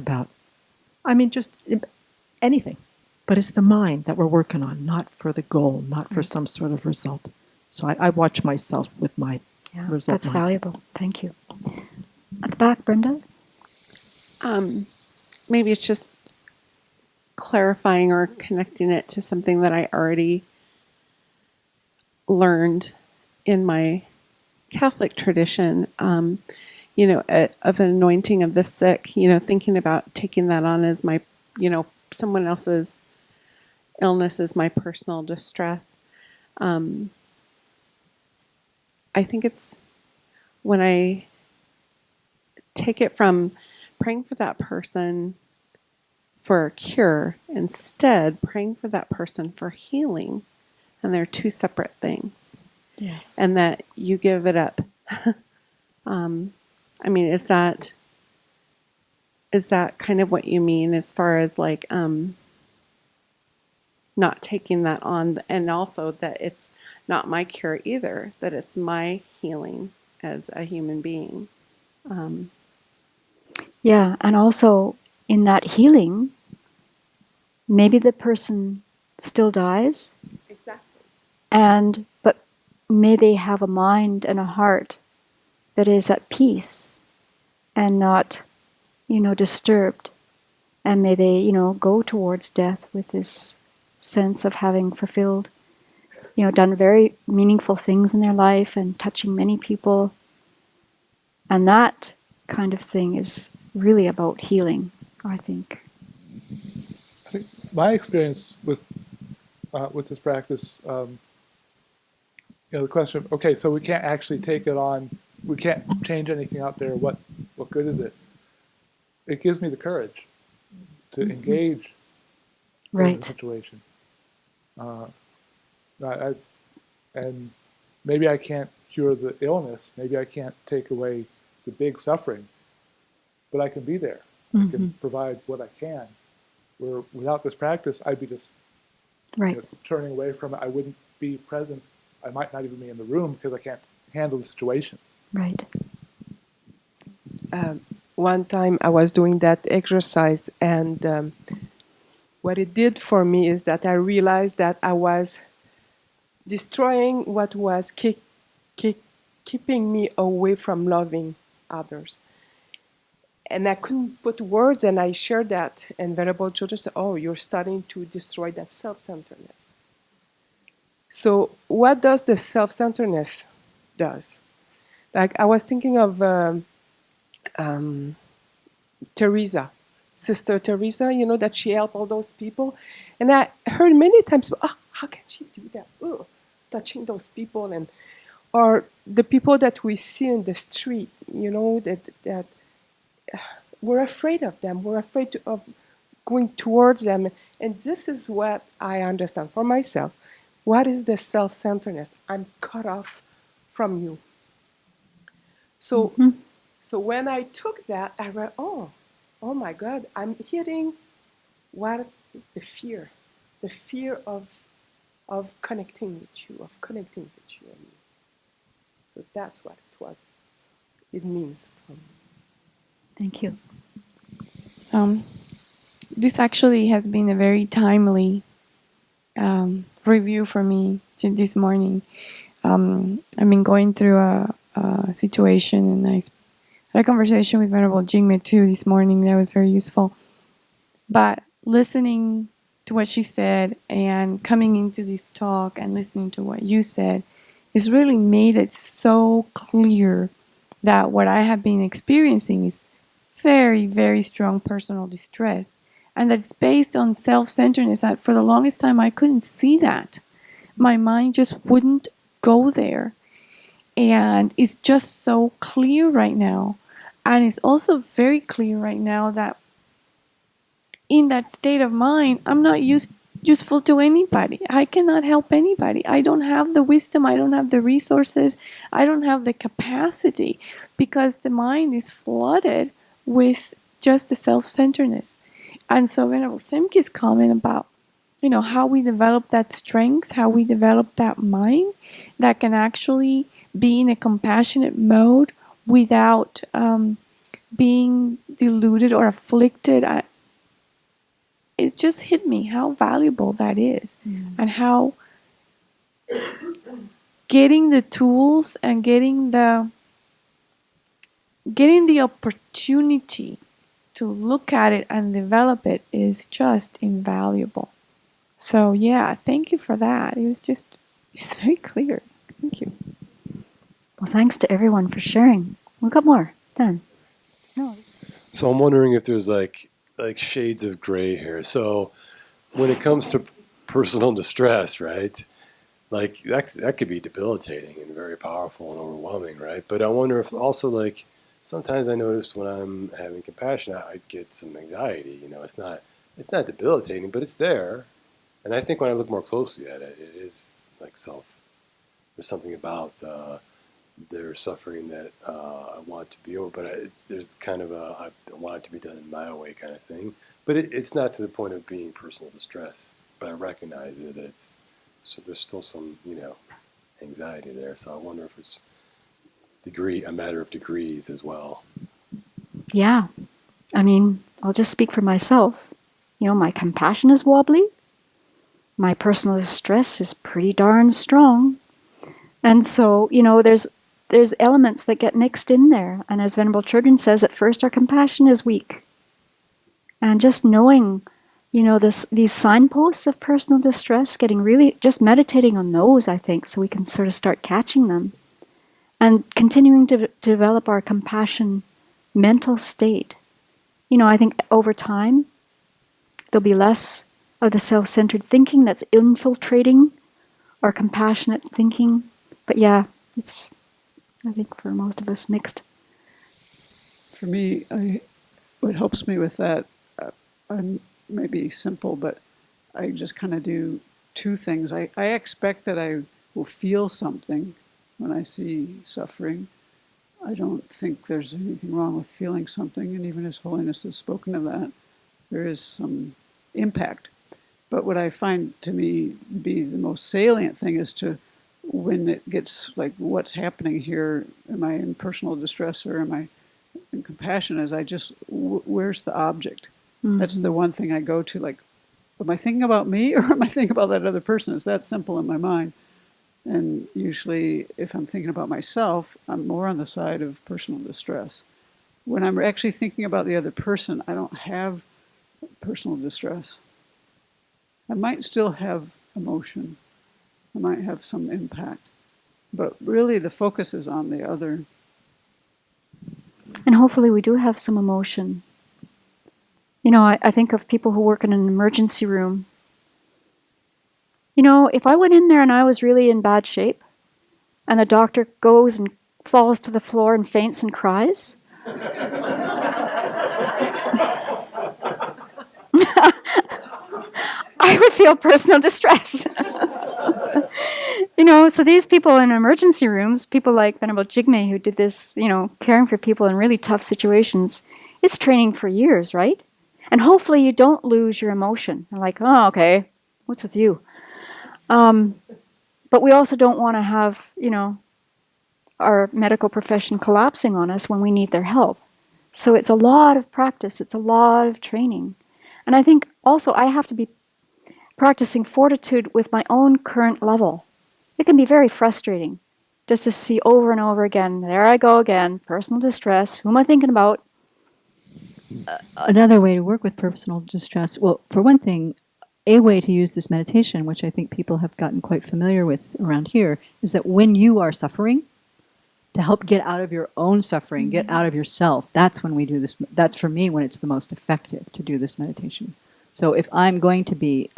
anything. But it's the mind that we're working on, not for the goal, not for some sort of result. So I watch myself with my result. That's valuable. Thank you. At the back, Brenda? Maybe it's just clarifying or connecting it to something that I already learned in my Catholic tradition, of anointing of the sick, thinking about taking that on as my, someone else's illness as my personal distress. I think it's when I take it from praying for that person for a cure, instead praying for that person for healing. And they're two separate things. Yes. And that you give it up. I mean, is that kind of what you mean as far as like not taking that on, and also that it's not my cure either, that it's my healing as a human being. Yeah, and also in that healing, maybe the person still dies, Exactly. but may they have a mind and a heart that is at peace and not, disturbed. And may they, go towards death with this sense of having fulfilled, done very meaningful things in their life and touching many people. And that kind of thing is really about healing, I think. I think my experience with this practice, the question of, okay, so we can't actually take it on, we can't change anything out there. What good is it? It gives me the courage to engage in the situation. And maybe I can't cure the illness. Maybe I can't take away the big suffering, but I can be there. I can provide what I can. Where without this practice, I'd be just turning away from it. I wouldn't be present. I might not even be in the room because I can't handle the situation. Right. One time I was doing that exercise, and what it did for me is that I realized that I was destroying what was keeping me away from loving others. And I couldn't put words, and I shared that, and Venerable Jojo said, "Oh, you're starting to destroy that self-centeredness." So what does the self-centeredness does? Like, I was thinking of Teresa, Sister Teresa, that she helped all those people. And I heard many times, how can she do that? Ugh, touching those people, or the people that we see in the street, that we're afraid of them. We're afraid of going towards them. And this is what I understand for myself. What is the self-centeredness? I'm cut off from you. So when I took that, I read, oh my God, I'm hitting what the fear of connecting with you, and me. So that's what it means for me. Thank you. This actually has been a very timely review for me this morning. I've been going through a situation, and I had a conversation with Venerable Jingme too this morning that was very useful. But listening to what she said and coming into this talk and listening to what you said has really made it so clear that what I have been experiencing is very, very strong personal distress, and that's based on self-centeredness. For the longest time, I couldn't see that. My mind just wouldn't go there. And it's just so clear right now. And it's also very clear right now that in that state of mind, I'm not useful to anybody. I cannot help anybody. I don't have the wisdom. I don't have the resources. I don't have the capacity, because the mind is flooded with just the self-centeredness. And so Venerable Semke's comment about, how we develop that strength, how we develop that mind that can actually be in a compassionate mode without being deluded or afflicted. It just hit me how valuable that is, and how getting the tools and getting the opportunity to look at it and develop it is just invaluable. So yeah, thank you for that. It's very clear. Thank you. Well, thanks to everyone for sharing. We've got more. Dan. No. So I'm wondering if there's like shades of gray here. So when it comes to personal distress, right? Like that could be debilitating and very powerful and overwhelming, right? But I wonder if also like sometimes I notice when I'm having compassion, I get some anxiety. It's not debilitating, but it's there. And I think when I look more closely at it, it is like self. There's something about their suffering that I want to be over, but there's kind of I want it to be done in my way kind of thing. But it's not to the point of being personal distress. But I recognize it. So there's still some anxiety there. So I wonder if it's a matter of degrees as well. Yeah. I mean, I'll just speak for myself. My compassion is wobbly. My personal distress is pretty darn strong. And so, there's elements that get mixed in there. And as Venerable Chögyam says, at first our compassion is weak. And just knowing, these signposts of personal distress, just meditating on those, I think, so we can sort of start catching them. And continuing to develop our compassion mental state. I think over time, there'll be less of the self-centered thinking that's infiltrating our compassionate thinking. But yeah, it's, I think, for most of us, mixed. For me, what helps me with that, I'm maybe simple, but I just kind of do two things. I expect that I will feel something when I see suffering. I don't think there's anything wrong with feeling something, and even His Holiness has spoken of that. There is some impact. But what I find to me to be the most salient thing is when it gets like, what's happening here? Am I in personal distress or am I in compassion? Where's the object? Mm-hmm. That's the one thing I go to, like, am I thinking about me or am I thinking about that other person? It's that simple in my mind. And usually, if I'm thinking about myself, I'm more on the side of personal distress. When I'm actually thinking about the other person, I don't have personal distress. I might still have emotion. I might have some impact. But really, the focus is on the other. And hopefully we do have some emotion. I think of people who work in an emergency room. If I went in there and I was really in bad shape, and the doctor goes and falls to the floor and faints and cries, I would feel personal distress. So these people in emergency rooms, people like Venerable Jigme who did this, caring for people in really tough situations, it's training for years, right? And hopefully you don't lose your emotion. You're like, oh, okay, what's with you? But we also don't want to have, our medical profession collapsing on us when we need their help. So it's a lot of practice. It's a lot of training. And I think also I have to be practicing fortitude with my own current level. It can be very frustrating just to see over and over again, there I go again, personal distress, who am I thinking about? Another way to work with personal distress, well, for one thing, a way to use this meditation, which I think people have gotten quite familiar with around here, is that when you are suffering, to help get out of your own suffering, get out of yourself, that's when we do this. That's for me when it's the most effective to do this meditation. So if I'm going to be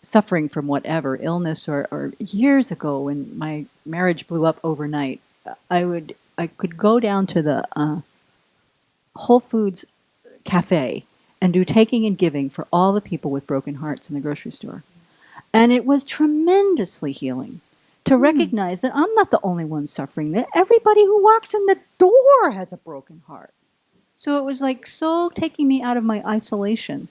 suffering from whatever, illness or years ago when my marriage blew up overnight, I could go down to the Whole Foods cafe and do taking and giving for all the people with broken hearts in the grocery store. And it was tremendously healing to recognize that I'm not the only one suffering, that everybody who walks in the door has a broken heart. So it was like so taking me out of my isolation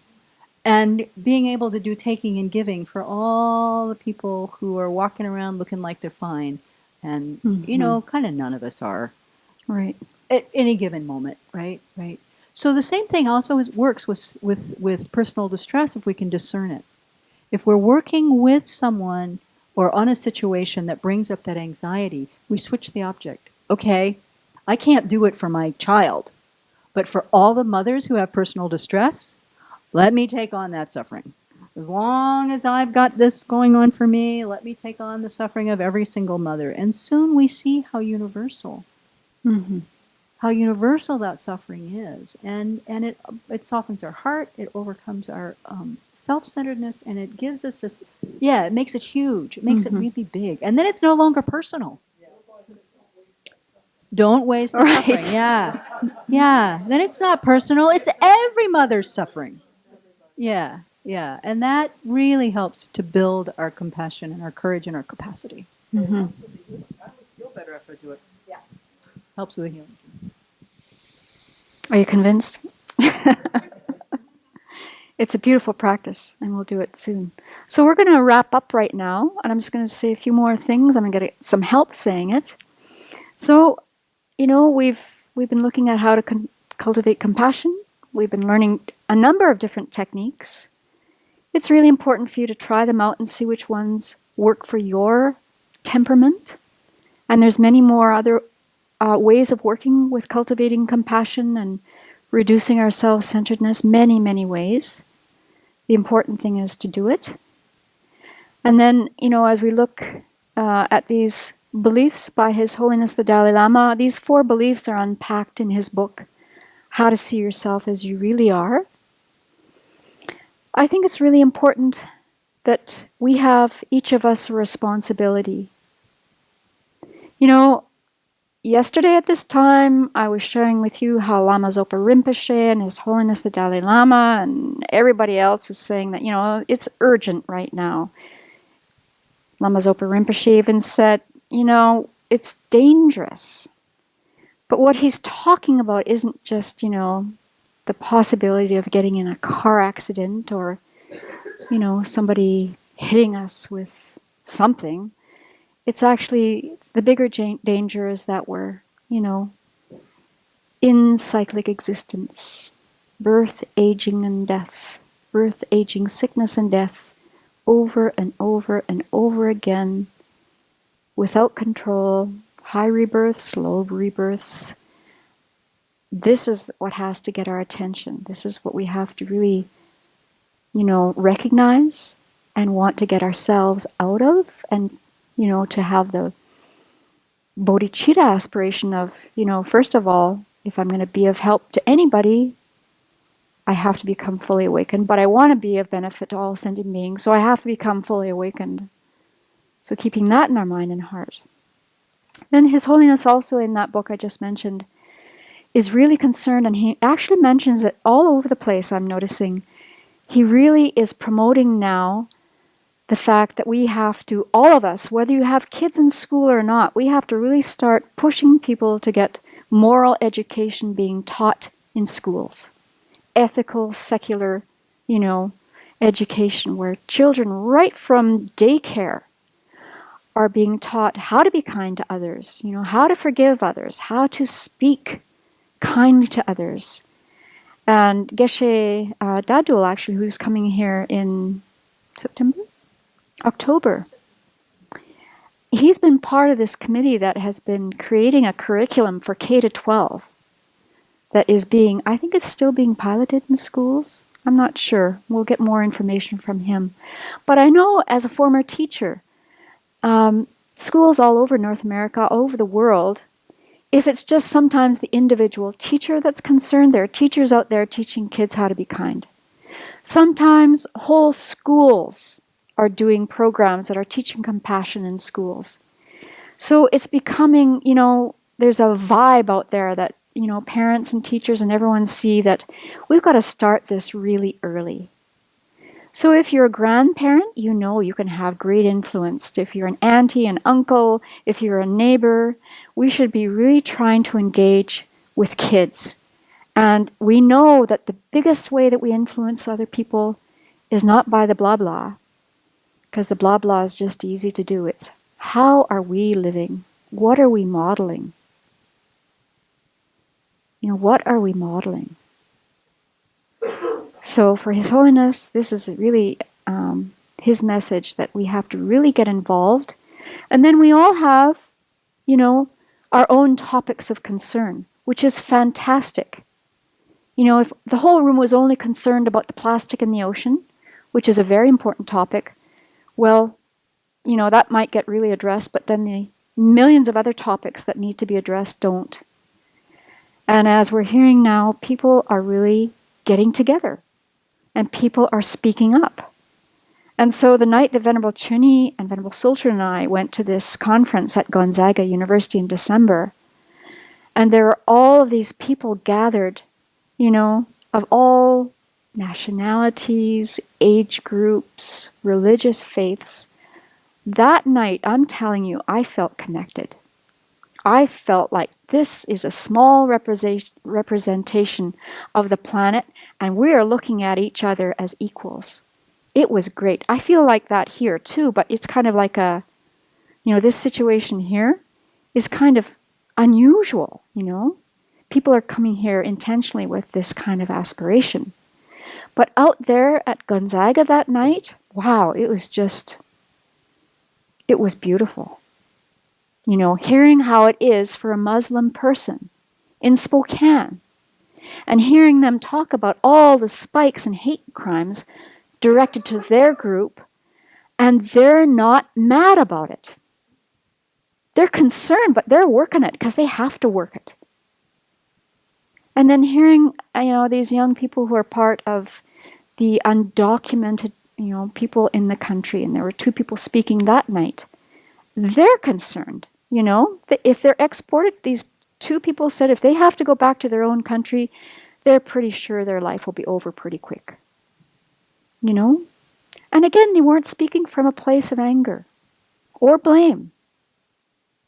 and being able to do taking and giving for all the people who are walking around looking like they're fine. And, kind of none of us are. Right. At any given moment, right? So the same thing also works with personal distress if we can discern it. If we're working with someone or on a situation that brings up that anxiety, we switch the object. Okay, I can't do it for my child, but for all the mothers who have personal distress, let me take on that suffering. As long as I've got this going on for me, let me take on the suffering of every single mother. And soon we see how universal that suffering is. And it softens our heart, it overcomes our self-centeredness, and it gives us this, it makes it huge. It makes it really big. And then it's no longer personal. Don't waste the Right. suffering. Yeah. Yeah. Then it's not personal. It's every mother's suffering. Yeah. Yeah. And that really helps to build our compassion and our courage and our capacity. Mm-hmm. I would feel better if I do it. Helps with the healing. Are you convinced? It's a beautiful practice, and we'll do it soon. So we're going to wrap up right now, and I'm just going to say a few more things. I'm going to get some help saying it. So, we've been looking at how to cultivate compassion. We've been learning a number of different techniques. It's really important for you to try them out and see which ones work for your temperament. And there's many more other ways of working with cultivating compassion and reducing our self-centeredness, many, many ways. The important thing is to do it. And then, as we look at these beliefs by His Holiness the Dalai Lama, these 4 beliefs are unpacked in his book, How to See Yourself as You Really Are. I think it's really important that we have, each of us, a responsibility. Yesterday at this time, I was sharing with you how Lama Zopa Rinpoche and His Holiness the Dalai Lama and everybody else was saying that, it's urgent right now. Lama Zopa Rinpoche even said, it's dangerous. But what he's talking about isn't just, the possibility of getting in a car accident or, somebody hitting us with something. It's actually, the bigger danger is that we're, in cyclic existence. Birth, aging, and death. Birth, aging, sickness, and death. Over and over and over again. Without control. High rebirths, low rebirths. This is what has to get our attention. This is what we have to really, recognize and want to get ourselves out of, and to have the bodhicitta aspiration of, first of all, if I'm going to be of help to anybody, I have to become fully awakened. But I want to be of benefit to all sentient beings, so I have to become fully awakened. So keeping that in our mind and heart. Then His Holiness also in that book I just mentioned is really concerned, and he actually mentions it all over the place, I'm noticing. He really is promoting now the fact that we have to, all of us, whether you have kids in school or not, we have to really start pushing people to get moral education being taught in schools. Ethical, secular, education, where children right from daycare are being taught how to be kind to others, how to forgive others, how to speak kindly to others. And Geshe Dadul, actually, who's coming here in October, he's been part of this committee that has been creating a curriculum for K-12 that is being, I think it's still being piloted in schools. I'm not sure. We'll get more information from him. But I know as a former teacher, schools all over North America, all over the world, if it's just sometimes the individual teacher that's concerned, there are teachers out there teaching kids how to be kind. Sometimes whole schools are doing programs that are teaching compassion in schools. So it's becoming, there's a vibe out there that, parents and teachers and everyone see that we've got to start this really early. So if you're a grandparent, you can have great influence. If you're an auntie, an uncle, if you're a neighbor, we should be really trying to engage with kids. And we know that the biggest way that we influence other people is not by the blah blah, because the blah blah is just easy to do. It's how are we living? What are we modeling? What are we modeling? So for His Holiness, this is really his message that we have to really get involved. And then we all have, our own topics of concern, which is fantastic. If the whole room was only concerned about the plastic in the ocean, which is a very important topic, well, that might get really addressed, but then the millions of other topics that need to be addressed don't. And as we're hearing now, people are really getting together. And people are speaking up. And so the night that Venerable Chuni and Venerable Sultan and I went to this conference at Gonzaga University in December, And there are all of these people gathered, of all nationalities, age groups, religious faiths. That night, I'm telling you, I felt connected. I felt like this is a small representation of the planet, and we are looking at each other as equals. It was great. I feel like that here too, but it's kind of like this situation here is kind of unusual, People are coming here intentionally with this kind of aspiration. But out there at Gonzaga that night, wow, it was beautiful. Hearing how it is for a Muslim person in Spokane and hearing them talk about all the spikes and hate crimes directed to their group, and they're not mad about it. They're concerned, but they're working it because they have to work it. And then hearing, these young people who are part of the undocumented, people in the country, and there were 2 people speaking that night. They're concerned, if they're exported, these 2 people said if they have to go back to their own country, they're pretty sure their life will be over pretty quick. And again, they weren't speaking from a place of anger or blame.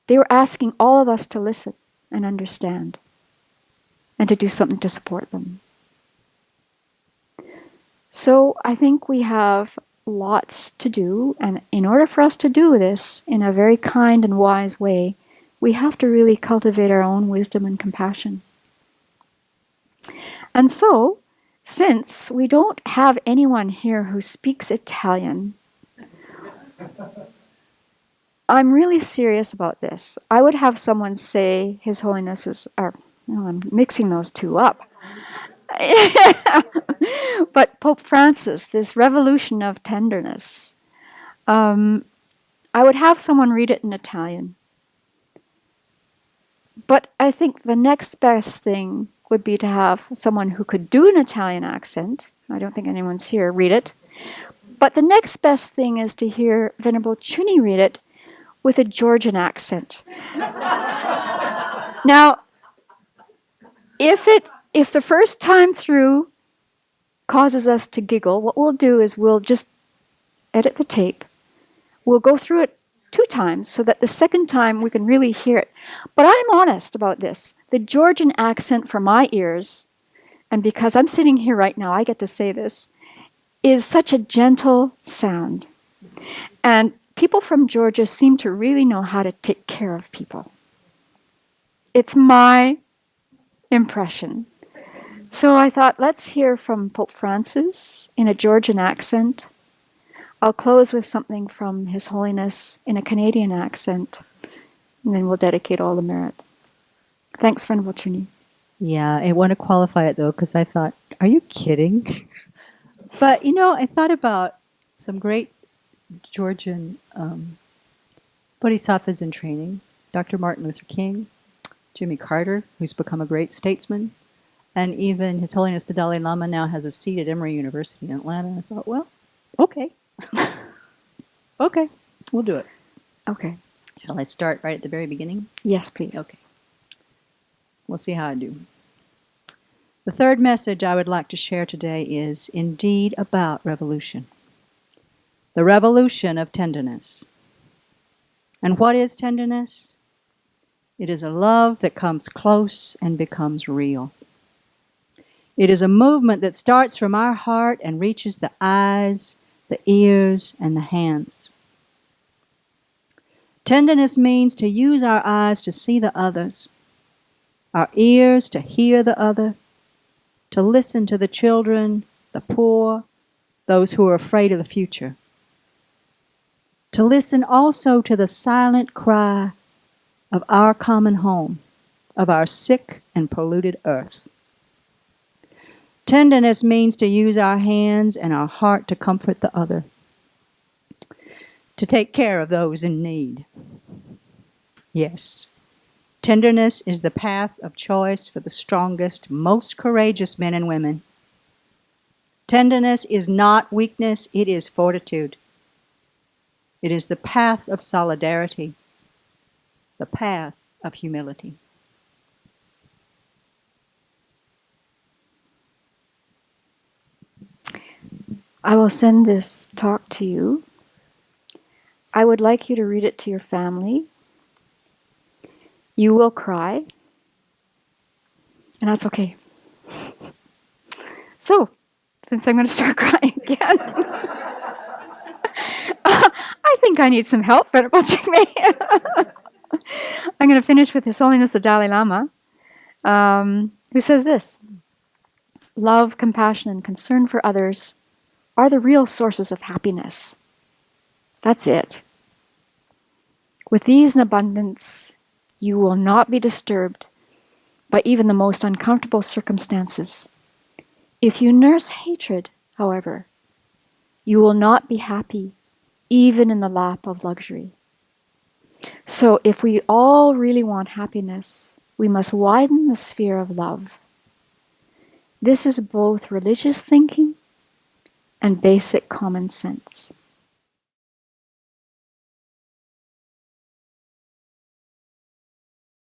They were asking all of us to listen and understand and to do something to support them. So I think we have lots to do, and in order for us to do this in a very kind and wise way, we have to really cultivate our own wisdom and compassion. And so, since we don't have anyone here who speaks Italian, I'm really serious about this. I would have someone say His Holiness is, I'm mixing those 2 up. But Pope Francis, this revolution of tenderness, I would have someone read it in Italian. But I think the next best thing would be to have someone who could do an Italian accent. I don't think anyone's here, read it. But the next best thing is to hear Venerable Chuni read it with a Georgian accent. Now, if the first time through causes us to giggle, what we'll do is we'll just edit the tape. We'll go through it 2 times so that the second time we can really hear it. But I'm honest about this. The Georgian accent for my ears, and because I'm sitting here right now, I get to say this, is such a gentle sound. And people from Georgia seem to really know how to take care of people. It's my impression. So I thought, let's hear from Pope Francis in a Georgian accent. I'll close with something from His Holiness in a Canadian accent, and then we'll dedicate all the merit. Thanks, Venerable Chuni. Yeah, I want to qualify it though, because I thought, are you kidding? But, I thought about some great Georgian bodhisattvas in training. Dr. Martin Luther King, Jimmy Carter, who's become a great statesman, and even His Holiness the Dalai Lama now has a seat at Emory University in Atlanta. I thought, well, okay. Okay, we'll do it. Okay. Shall I start right at the very beginning? Yes, please. Okay. We'll see how I do. The third message I would like to share today is indeed about revolution. The revolution of tenderness. And what is tenderness? It is a love that comes close and becomes real. It is a movement that starts from our heart and reaches the eyes, the ears, and the hands. Tenderness means to use our eyes to see the others, our ears to hear the other, to listen to the children, the poor, those who are afraid of the future. To listen also to the silent cry of our common home, of our sick and polluted earth. Tenderness means to use our hands and our heart to comfort the other, to take care of those in need. Yes, tenderness is the path of choice for the strongest, most courageous men and women. Tenderness is not weakness, it is fortitude. It is the path of solidarity, the path of humility. I will send this talk to you. I would like you to read it to your family. You will cry, and that's okay. So, since I'm going to start crying again, I think I need some help, Venerable Jigme. I'm going to finish with His Holiness the Dalai Lama, who says this: love, compassion, and concern for others are the real sources of happiness. That's it. With these in abundance, you will not be disturbed by even the most uncomfortable circumstances. If you nurse hatred, however, you will not be happy, even in the lap of luxury. So if we all really want happiness, we must widen the sphere of love. This is both religious thinking and basic common sense.